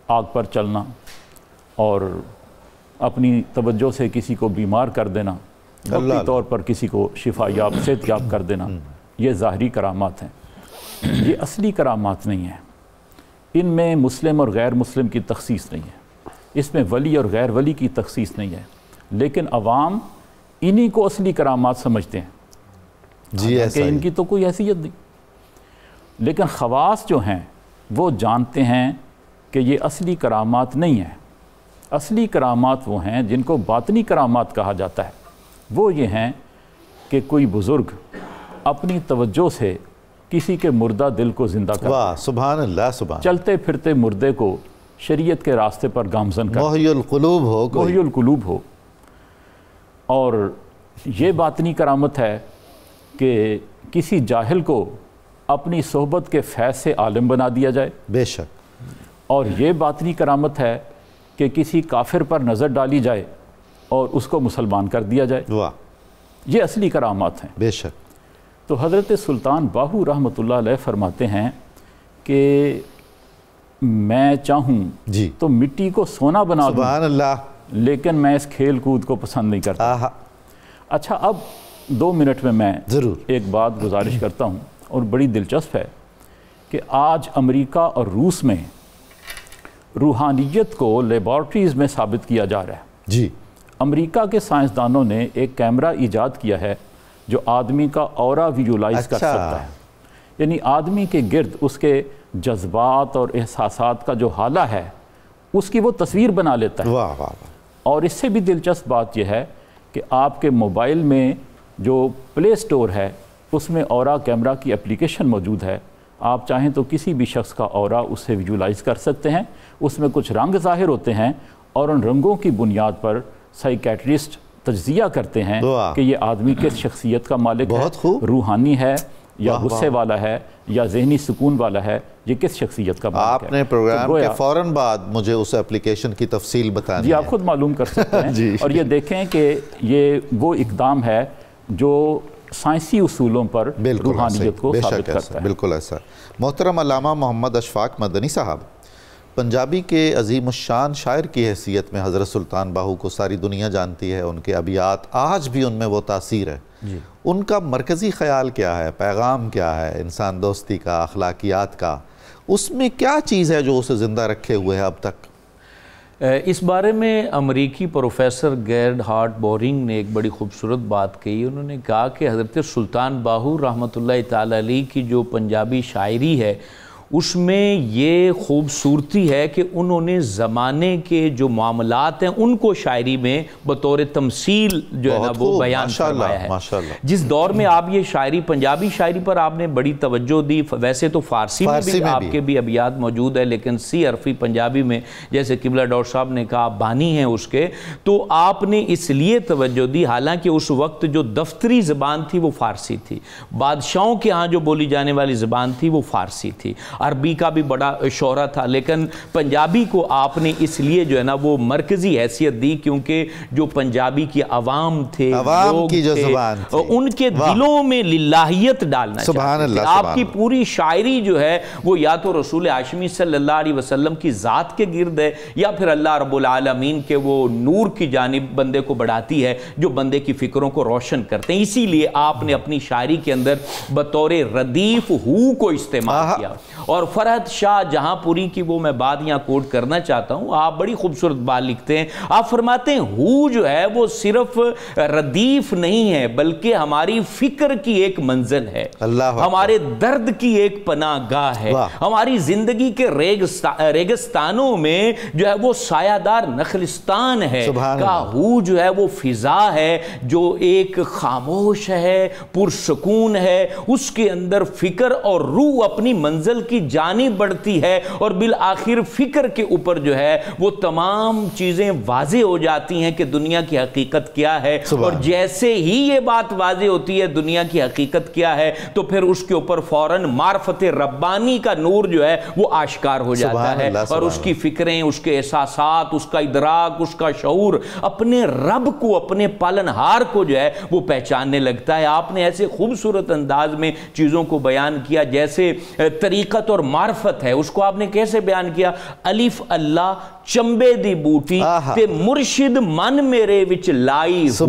آگ پر چلنا، اور اپنی توجہ سے کسی کو بیمار کر دینا، وقتی طور پر کسی کو شفا یاب صحت یاب کر دینا، یہ ظاہری کرامات ہیں۔ یہ اصلی کرامات نہیں ہیں، ان میں مسلم اور غیر مسلم کی تخصیص نہیں ہے، اس میں ولی اور غیر ولی کی تخصیص نہیں ہے، لیکن عوام انہی کو اصلی کرامات سمجھتے ہیں، جی، ایسا کہ ان کی تو کوئی حیثیت نہیں۔ لیکن خواص جو ہیں وہ جانتے ہیں کہ یہ اصلی کرامات نہیں ہیں۔ اصلی کرامات وہ ہیں جن کو باطنی کرامات کہا جاتا ہے، وہ یہ ہیں کہ کوئی بزرگ اپنی توجہ سے کسی کے مردہ دل کو زندہ کر، واہ، سبحان اللہ، سبحان، چلتے پھرتے مردے کو شریعت کے راستے پر گامزن کر، محی القلوب ہو، محی القلوب ہو۔ اور یہ باطنی کرامت ہے کہ کسی جاہل کو اپنی صحبت کے فیض سے عالم بنا دیا جائے، بے شک، اور یہ باطنی کرامت ہے کہ کسی کافر پر نظر ڈالی جائے اور اس کو مسلمان کر دیا جائے۔ واہ، یہ اصلی کرامات ہیں۔ بے شک۔ تو حضرت سلطان باہو رحمۃ اللہ علیہ فرماتے ہیں کہ میں چاہوں جی تو مٹی کو سونا بنا دوں، سبحان اللہ، لیکن میں اس کھیل کود کو پسند نہیں کرتا۔ آہا، اچھا، اب 2 منٹ میں ضرور ایک بات گزارش کرتا ہوں، اور بڑی دلچسپ ہے کہ آج امریکہ اور روس میں روحانیت کو لیبارٹریز میں ثابت کیا جا رہا ہے۔ جی، امریکہ کے سائنسدانوں نے ایک کیمرہ ایجاد کیا ہے جو آدمی کا اورا ویژولائز کر سکتا ہے، یعنی آدمی کے گرد اس کے جذبات اور احساسات کا جو حالہ ہے اس کی وہ تصویر بنا لیتا ہے۔ واہ واہ واہ، اور اس سے بھی دلچسپ بات یہ ہے کہ آپ کے موبائل میں جو پلے سٹور ہے اس میں اورا کیمرہ کی اپلیکیشن موجود ہے، آپ چاہیں تو کسی بھی شخص کا اورا اس سے ویژولائز کر سکتے ہیں۔ اس میں کچھ رنگ ظاہر ہوتے ہیں اور ان رنگوں کی بنیاد پر سائیکیٹرسٹ تجزیہ کرتے ہیں کہ یہ آدمی کس شخصیت کا مالک ہے، روحانی ہے یا غصے والا ہے یا ذہنی سکون والا ہے، یہ کس شخصیت کا مالک ہے۔ آپ نے پروگرام کے فوراً بعد مجھے اس اپلیکیشن کی تفصیل بتانی ہے۔ جی، آپ خود معلوم کر سکتے ہیں۔ اور یہ دیکھیں کہ یہ وہ اقدام ہے جو سائنسی اصولوں پر روحانیت کو ثابت کرتا ہے۔ بالکل ایسا۔ محترم علامہ محمد اشفاق مدنی صاحب، پنجابی کے عظیم الشان شاعر کی حیثیت میں حضرت سلطان باہو کو ساری دنیا جانتی ہے، ان کے ابیات آج بھی ان میں وہ تاثیر ہے۔ ان کا مرکزی خیال کیا ہے، پیغام کیا ہے انسان دوستی کا، اخلاقیات کا؟ اس میں کیا چیز ہے جو اسے زندہ رکھے ہوئے ہے اب تک؟ اس بارے میں امریکی پروفیسر گیرڈ ہارٹ بورنگ نے ایک بڑی خوبصورت بات کہی۔ انہوں نے کہا کہ حضرت سلطان باہو رحمۃ اللہ تعالی علیہ کی جو پنجابی شاعری ہے اس میں یہ خوبصورتی ہے کہ انہوں نے زمانے کے جو معاملات ہیں ان کو شاعری میں بطور تمثیل جو ہے نا وہ بیان فرمایا ہے۔ جس دور میں آپ یہ شاعری، پنجابی شاعری پر آپ نے بڑی توجہ دی، ویسے تو فارسی میں بھی آپ کے بھی ابیات موجود ہے، لیکن سی عرفی پنجابی میں جیسے قبلہ ڈاکٹر صاحب نے کہا بانی ہیں اس کے، تو آپ نے اس لیے توجہ دی، حالانکہ اس وقت جو دفتری زبان تھی وہ فارسی تھی، بادشاہوں کے ہاں جو بولی جانے والی زبان تھی وہ فارسی تھی، عربی کا بھی بڑا شہرہ تھا، لیکن پنجابی کو آپ نے اس لیے جو ہے نا وہ مرکزی حیثیت دی کیونکہ جو پنجابی کی عوام تھے، عوام کی جو زبان تھی، ان کے دلوں میں للہیت ڈالنا چاہتے تھے۔ آپ کی پوری شاعری جو ہے وہ یا تو رسول ہاشمی صلی اللہ علیہ وسلم کی ذات کے گرد ہے یا پھر اللہ رب العالمین کے وہ نور کی جانب بندے کو بڑھاتی ہے جو بندے کی فکروں کو روشن کرتے ہیں۔ اسی لیے آپ نے اپنی شاعری کے اندر بطور ردیف ہو کو استعمال کیا۔ اور فرحت شاہ جہاں پوری کی وہ میں بات یہاں کوٹ کرنا چاہتا ہوں، آپ بڑی خوبصورت بات لکھتے ہیں، آپ فرماتے ہیں ہو جو ہے وہ صرف ردیف نہیں ہے بلکہ ہماری فکر کی ایک منزل ہے، ہمارے درد کی ایک پناہ گاہ ہے، ہماری زندگی کے ریگستانوں میں جو ہے وہ سایہ دار نخلستان ہے، کا ہو جو ہے وہ فضا ہے جو ایک خاموش ہے، پرسکون ہے، اس کے اندر فکر اور روح اپنی منزل کی جانب بڑھتی ہے اور بالآخر فکر کے اوپر جو ہے وہ تمام چیزیں واضح ہو جاتی ہیں کہ دنیا کی حقیقت کیا ہے، اور جیسے ہی یہ بات واضح ہوتی ہے دنیا کی حقیقت کیا ہے تو پھر اس کے اوپر فوراً معرفت ربانی کا نور جو ہے وہ آشکار ہو جاتا ہے، اور اس کی فکریں، اس کے احساسات، اس کا ادراک، اس کا شعور اپنے رب کو، اپنے پالنہار کو جو ہے وہ پہچاننے لگتا ہے۔ آپ نے ایسے خوبصورت انداز میں چیزوں کو بیان کیا، جیسے طریقت اور معرفت ہے، اس کو آپ نے کیسے بیان کیا؟ الف اللہ چمبے دی بوٹی تے مرشد من میرے وچ لائی ہو،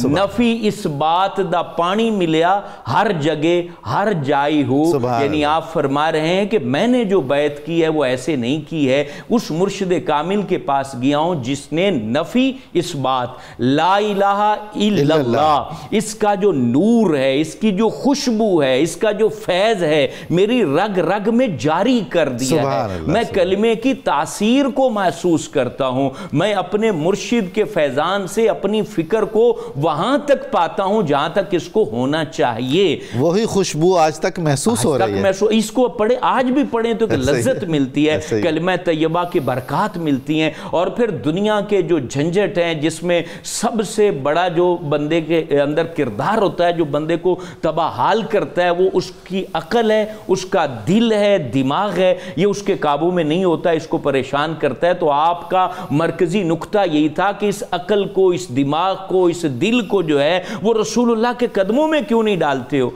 نفی اس بات دا پانی ملیا ہر جگہ ہر جائی ہو۔ یعنی آپ فرما رہے ہیں کہ میں نے جو بیعت کی ہے وہ ایسے نہیں کی ہے، اس مرشد کامل کے پاس گیا ہوں جس نے نفی اس بات لا الہ الا اللہ، اس کا جو نور ہے، اس کی جو خوشبو ہے، اس کا جو فیض ہے میری رگ رگ میں جاری کر دیا ہے۔ میں کلمے کی تاثیر کو محسوس کرتا ہوں، میں اپنے مرشد کے فیضان سے اپنی فکر کو وہاں تک پاتا ہوں جہاں تک اس کو ہونا چاہیے۔ وہی خوشبو آج تک محسوس ہو رہی ہے، اس کو پڑھے، آج بھی پڑھیں تو لذت ملتی ہے، کلمہ طیبہ کی برکات ملتی ہیں۔ اور پھر دنیا کے جو جھنجٹ ہیں جس میں سب سے بڑا جو بندے کے اندر کردار ہوتا ہے، جو بندے کو تباہ حال کرتا ہے، وہ اس کی عقل ہے، اس کا دل دل ہے، دماغ ہے، یہ اس کے قابو میں نہیں ہوتا، اس کو پریشان کرتا ہے. تو آپ کا مرکزی نقطہ یہی تھا کہ اس عقل کو، اس دماغ کو، اس دل کو جو ہے وہ رسول اللہ کے قدموں میں کیوں نہیں ڈالتے ہو،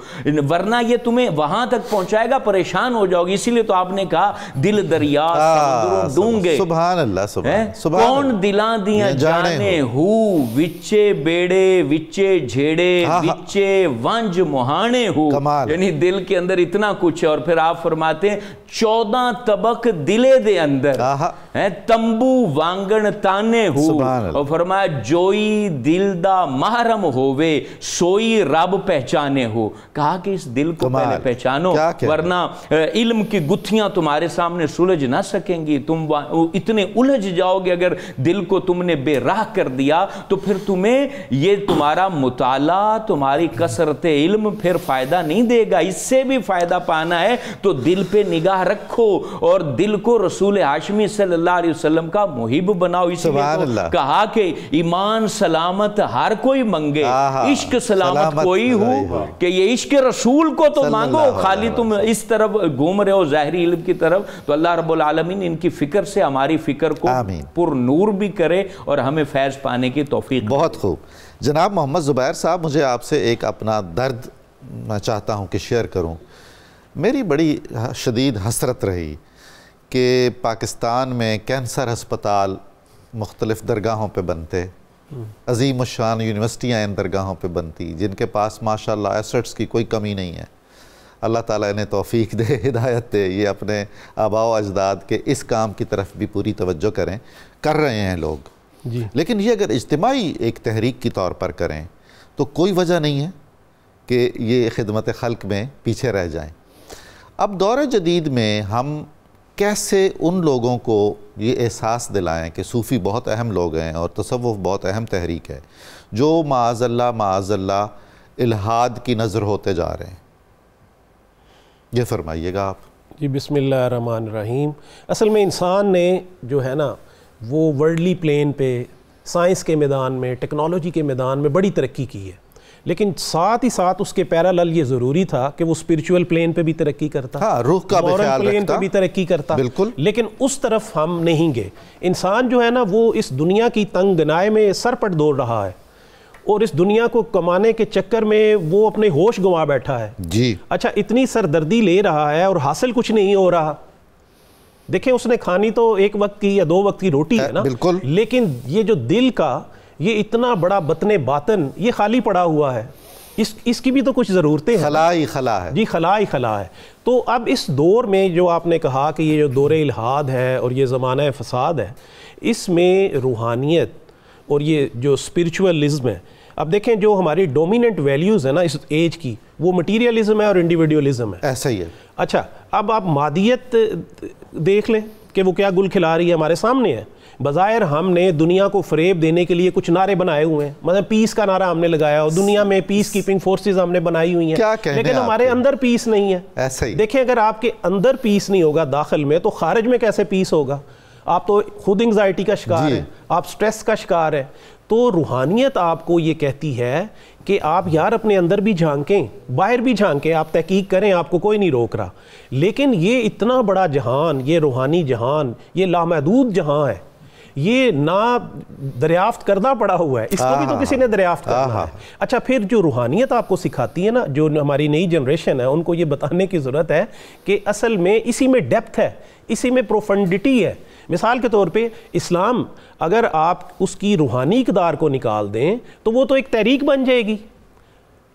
ورنہ یہ تمہیں وہاں تک پہنچائے گا، پریشان ہو جاؤ گی. اسی لیے تو آپ نے کہا دل دریا سمندروں ڈونگے. سبحان اللہ، سبحان کون دلاں دیاں جانے ہو، وچے بیڑے وچے جھیڑے وچے ونج مہانے ہو. یعنی دل کے اندر اتنا کچھ ہے. اور پھر آپ فرماتے ہیں 14 طبق دلے دے اندر تمبو وانگن تانے ہو. اور فرمایا جوئی دل دا محرم ہووے سوئی رب پہچانے ہو. کہا کہ اس دل کو پہلے پہچانو، ورنہ علم کی گتھیاں تمہارے سامنے سلجھ نہ سکیں گی. تم اتنے الجھ جاؤ گے. اگر دل کو تم نے بے راہ کر دیا تو پھر تمہیں یہ تمہارا مطالعہ، تمہاری کثرت علم پھر فائدہ نہیں دے گا. اس سے بھی فائدہ پانا ہے تو دل پہ نگاہ رکھو اور دل کو رسول ہاشمی صلی اللہ علیہ وسلم کا محب بناؤ. اس لیے کہا کہ ایمان سلامت ہر کوئی منگے، عشق سلامت کوئی ہو کہ یہ عشق رسول کو تو مانگو. خالی تم اس طرف گھوم رہے ہو ظاہری علم کی طرف. تو اللہ رب العالمین ان کی فکر سے ہماری فکر کو پر نور بھی کرے اور ہمیں فیض پانے کی توفیق. بہت خوب. جناب محمد زبیر صاحب، مجھے آپ سے ایک اپنا درد میں چاہتا ہوں کہ شیئر کروں. میری بڑی شدید حسرت رہی کہ پاکستان میں کینسر ہسپتال مختلف درگاہوں پہ بنتے، عظیم الشان یونیورسٹیاں ان درگاہوں پہ بنتی جن کے پاس ماشاءاللہ ایسٹس کی کوئی کمی نہیں ہے. اللہ تعالیٰ انہیں توفیق دے، ہدایت دے، یہ اپنے آباء و اجداد کے اس کام کی طرف بھی پوری توجہ کریں. کر رہے ہیں لوگ جی، لیکن یہ اگر اجتماعی ایک تحریک کی طور پر کریں تو کوئی وجہ نہیں ہے کہ یہ خدمت خلق میں پیچھے رہ جائیں. اب دور جدید میں ہم کیسے ان لوگوں کو یہ احساس دلائیں کہ صوفی بہت اہم لوگ ہیں اور تصوف بہت اہم تحریک ہے، جو معاذ اللہ الہاد کی نظر ہوتے جا رہے ہیں؟ یہ فرمائیے گا آپ. جی بسم اللہ الرحمن الرحیم. اصل میں انسان نے جو ہے نا وہ ورلڈلی پلین پہ سائنس کے میدان میں، ٹیکنالوجی کے میدان میں بڑی ترقی کی ہے، لیکن ساتھ ہی ساتھ اس کے پیرالل یہ ضروری تھا کہ وہ اسپرچول پلین پہ بھی ترقی کرتا، روح کا بھی خیال پلین رکھتا، پہ بھی ترقی کرتا. بالکل. لیکن اس طرف ہم نہیں گئے. انسان جو ہے نا وہ اس دنیا کی تنگ گنائی میں سرپٹ دوڑ رہا ہے اور اس دنیا کو کمانے کے چکر میں وہ اپنے ہوش گنوا بیٹھا ہے. جی اچھا، اتنی سردردی لے رہا ہے اور حاصل کچھ نہیں ہو رہا. دیکھیں اس نے کھانی تو ایک وقت کی یا 2 وقت کی روٹی ہے نا، بالکل، لیکن یہ جو دل کا یہ اتنا بڑا بطن باطن یہ خالی پڑا ہوا ہے. اس کی بھی تو کچھ ضرورتیں ہیں. خلا ہی خلا ہے. جی خلا ہی خلا ہے. تو اب اس دور میں جو آپ نے کہا کہ یہ جو دور الہاد ہے اور یہ زمانہ فساد ہے، اس میں روحانیت اور یہ جو اسپرچولزم ہے، اب دیکھیں جو ہماری ڈومیننٹ ویلیوز ہیں نا اس ایج کی، وہ مٹیریلزم ہے اور انڈیویڈیولزم ہے. ایسا ہی ہے. اچھا، اب آپ مادیت دیکھ لیں کہ وہ کیا گل کھلا رہی ہے، ہمارے سامنے ہے. بظاہر ہم نے دنیا کو فریب دینے کے لیے کچھ نعرے بنائے ہوئے ہیں، مطلب پیس کا نعرہ ہم نے لگایا اور دنیا میں پیس کیپنگ فورسز ہم نے بنائی ہوئی ہیں، لیکن ہمارے اندر پیس نہیں ہے. ایسا ہی. دیکھیں اگر آپ کے اندر پیس نہیں ہوگا داخل میں تو خارج میں کیسے پیس ہوگا؟ آپ تو خود انگزائٹی کا شکار ہیں، آپ سٹریس کا شکار ہیں. تو روحانیت آپ کو یہ کہتی ہے کہ آپ یار اپنے اندر بھی جھانکیں، باہر بھی جھانکیں، آپ تحقیق کریں، آپ کو کوئی نہیں روک رہا. لیکن یہ اتنا بڑا جہان، یہ روحانی جہان، یہ لامحدود جہاں ہے، یہ نہ دریافت کردہ پڑا ہوا ہے، اس کو بھی تو کسی نے دریافت کرنا ہے. اچھا، پھر جو روحانیت آپ کو سکھاتی ہے نا، جو ہماری نئی جنریشن ہے، ان کو یہ بتانے کی ضرورت ہے کہ اصل میں اسی میں ڈیپتھ ہے، اسی میں پروفنڈٹی ہے. مثال کے طور پہ اسلام اگر آپ اس کی روحانی اقدار کو نکال دیں تو وہ تو ایک تحریک بن جائے گی.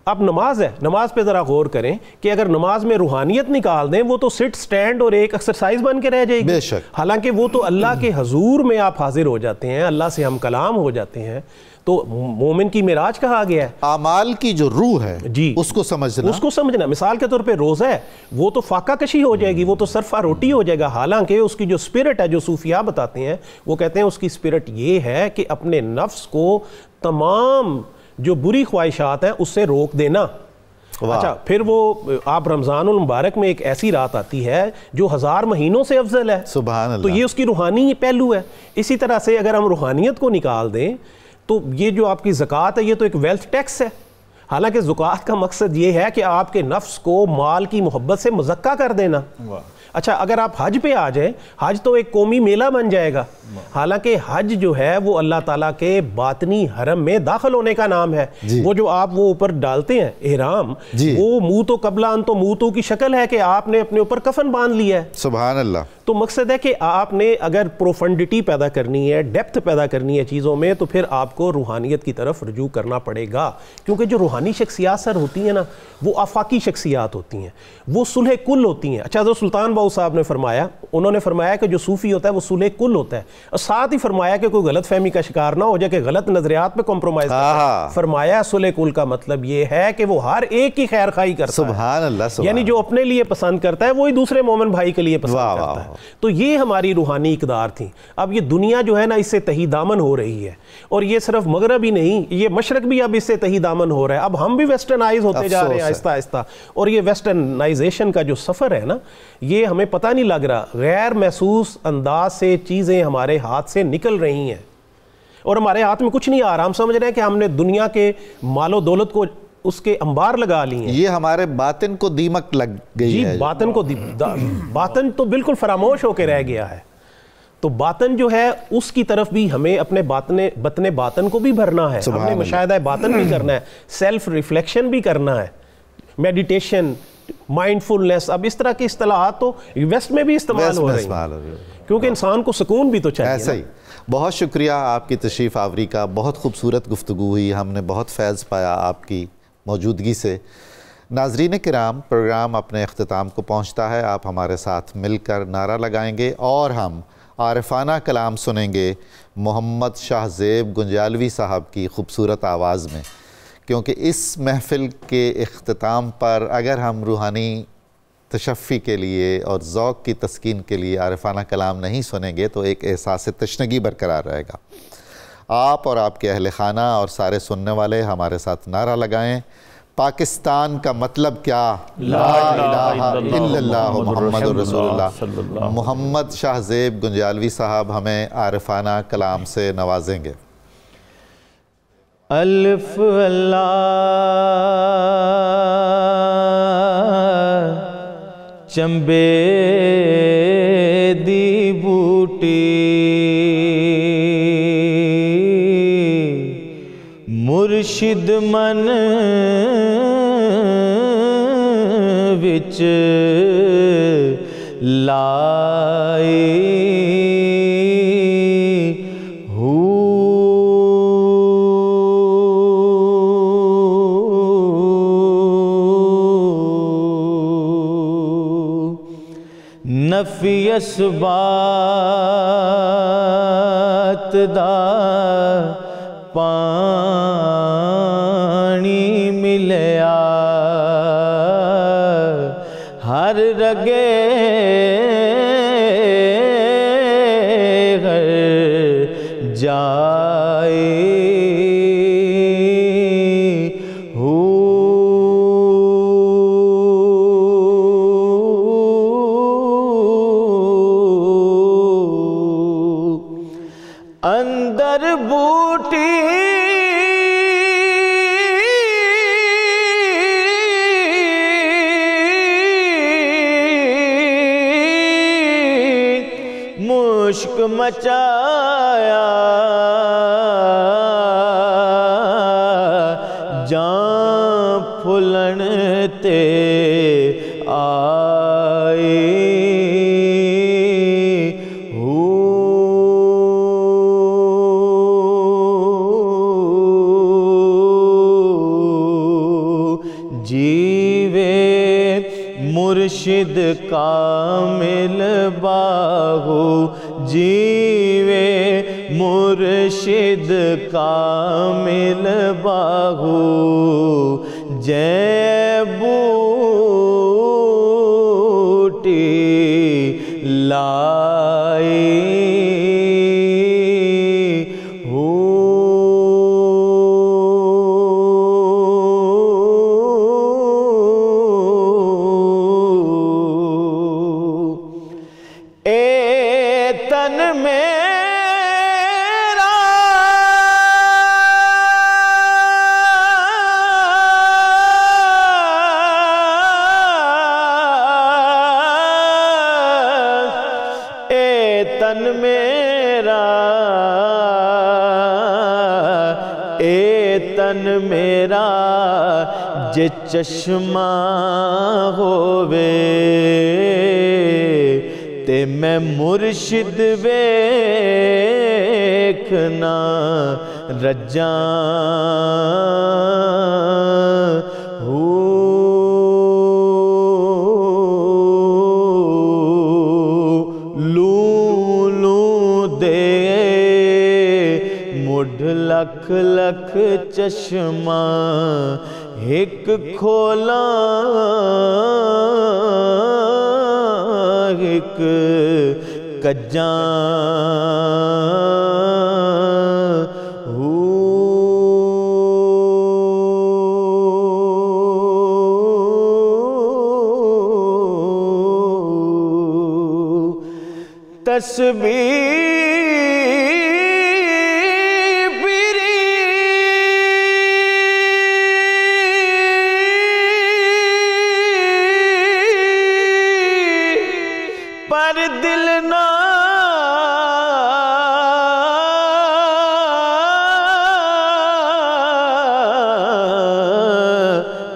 اب نماز ہے، نماز پہ ذرا غور کریں کہ اگر نماز میں روحانیت نکال دیں وہ تو سٹ سٹینڈ اور ایک ایکسرسائز بن کے رہ جائے گی. بے شک. حالانکہ وہ تو اللہ کے حضور میں آپ حاضر ہو جاتے ہیں، اللہ سے ہم کلام ہو جاتے ہیں. تو مومن کی معراج کہا گیا ہے. اعمال کی جو روح ہے جی اس کو سمجھنا. مثال کے طور پہ روزہ ہے، وہ تو فاقہ کشی ہو جائے گی، وہ تو صرفہ روٹی ہو جائے گا. حالانکہ اس کی جو اسپرٹ ہے، جو صوفیاء بتاتے ہیں، وہ کہتے ہیں اس کی اسپرٹ یہ ہے کہ اپنے نفس کو تمام جو بری خواہشات ہیں اس سے روک دینا. اچھا، پھر وہ آپ رمضان المبارک میں ایک ایسی رات آتی ہے جو 1000 مہینوں سے افضل ہے. سبحان اللہ. تو یہ اس کی روحانی پہلو ہے. اسی طرح سے اگر ہم روحانیت کو نکال دیں تو یہ جو آپ کی زکوٰۃ ہے یہ تو ایک ویلتھ ٹیکس ہے. حالانکہ زکوٰۃ کا مقصد یہ ہے کہ آپ کے نفس کو مال کی محبت سے مزکہ کر دینا. اچھا اگر آپ حج پہ آ جائیں, حج تو ایک قومی میلہ بن جائے گا, حالانکہ حج جو ہے وہ اللہ تعالیٰ کے باطنی حرم میں داخل ہونے کا نام ہے. وہ جو آپ وہ اوپر ڈالتے ہیں احرام, وہ موتو قبل ان تو موتو کی شکل ہے کہ آپ نے اپنے اوپر کفن باندھ لیا ہے. سبحان اللہ. تو مقصد ہے کہ آپ نے اگر پروفنڈٹی پیدا کرنی ہے, ڈیپتھ پیدا کرنی ہے چیزوں میں, تو پھر آپ کو روحانیت کی طرف رجوع کرنا پڑے گا, کیونکہ جو روحانی شخصیات سر ہوتی ہیں نا, وہ آفاقی شخصیات ہوتی ہیں, وہ صلح کل ہوتی ہیں. اچھا حضرت سلطان باؤ صاحب نے فرمایا, انہوں نے فرمایا کہ جو صوفی ہوتا ہے وہ صلح کل ہوتا ہے, اور ساتھ ہی فرمایا کہ کوئی غلط فہمی کا شکار نہ ہو جائے کہ غلط نظریات پہ کمپرومائز کرتا ہے. فرمایا صلح کل کا مطلب یہ ہے کہ وہ ہر ایک کی خیر خواہی کرتا ہے. سبحان اللہ. یعنی جو اپنے لیے پسند کرتا ہے وہی دوسرے مومن بھائی کے لیے پسند کرتا ہے. تو یہ ہماری روحانی اقدار تھی. اب یہ دنیا جو ہے نا اس سے تہی دامن ہو رہی ہے, اور یہ صرف مغرب ہی نہیں, یہ مشرق بھی اب اس سے تہی دامن ہو رہا ہے. اب ہم بھی ویسٹرنائز ہوتے جا رہے ہیں آہستہ آہستہ, اور یہ ویسٹرنائزیشن کا جو سفر ہے نا, یہ ہمیں پتہ نہیں لگ رہا, غیر محسوس انداز سے چیزیں ہمارے ہاتھ سے نکل رہی ہیں, اور ہمارے ہاتھ میں کچھ نہیں آ رہا. ہم سمجھ رہے ہیں کہ ہم نے دنیا کے مال و دولت کو اس کے انبار لگا لی ہیں. یہ ہمارے باطن کو دیمک لگ گئی ہے. باطن تو بالکل فراموش ہو کے رہ گیا ہے. تو باطن جو ہے اس کی طرف بھی ہمیں اپنے بطن باطن کو بھی بھرنا ہے, ہم نے مشاہدہ باطن بھی کرنا ہے, سیلف ریفلیکشن بھی کرنا ہے, میڈیٹیشن, مائنڈفلنس. اب اس طرح کی اصطلاحات تو ویسٹ میں بھی استعمال ہو رہی ہیں, کیونکہ انسان کو سکون بھی تو چاہیے. ایسا ہی. بہت شکریہ آپ کی تشریف آوری کا, بہت خوبصورت گفتگو ہوئی, ہم نے بہت فیض پایا آپ کی موجودگی سے. ناظرین کرام, پروگرام اپنے اختتام کو پہنچتا ہے. آپ ہمارے ساتھ مل کر نعرہ لگائیں گے اور ہم عارفانہ کلام سنیں گے محمد شاہ زیب گنجالوی صاحب کی خوبصورت آواز میں, کیونکہ اس محفل کے اختتام پر اگر ہم روحانی تشفی کے لیے اور ذوق کی تسکین کے لیے عارفانہ کلام نہیں سنیں گے تو ایک احساس تشنگی برقرار رہے گا. آپ اور آپ کے اہل خانہ اور سارے سننے والے ہمارے ساتھ نعرہ لگائیں, پاکستان کا مطلب کیا؟ لا الہ الا اللہ محمد رسول اللہ. محمد شاہ زیب گنجالوی صاحب ہمیں عارفانہ کلام سے نوازیں گے. الف اللہ چمبے دی بوٹی مرشد من وچ لائی نفی اسبات دا پانی ملیا ہر رگے ہر جائے اندر بوٹی مشک مچایا جان پھلن تے آئی مرشد کامل باہو جیوے مرشد کامل باہو جے بوٹی لائی اے تن میرا جے چشمہ ہووے تے میں مرشد ویکھنا رجاں لکھ لکھ چشمہ ایک کھولا ایک کجاں تسبیح پر دل نہ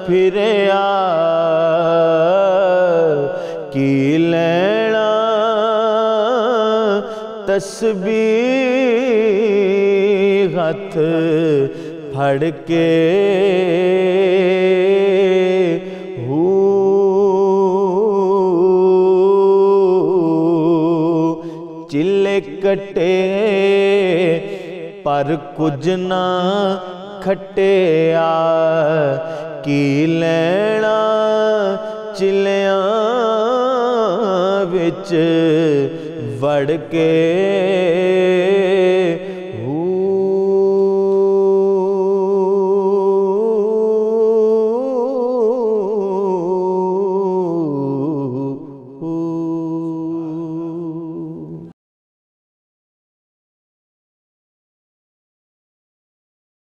پھریا کی لینا تسبیح ہاتھ پھڑ کے چلے کٹے پر کچھ نہ کھٹیا کی لینا چلیاں وچ وڑ کے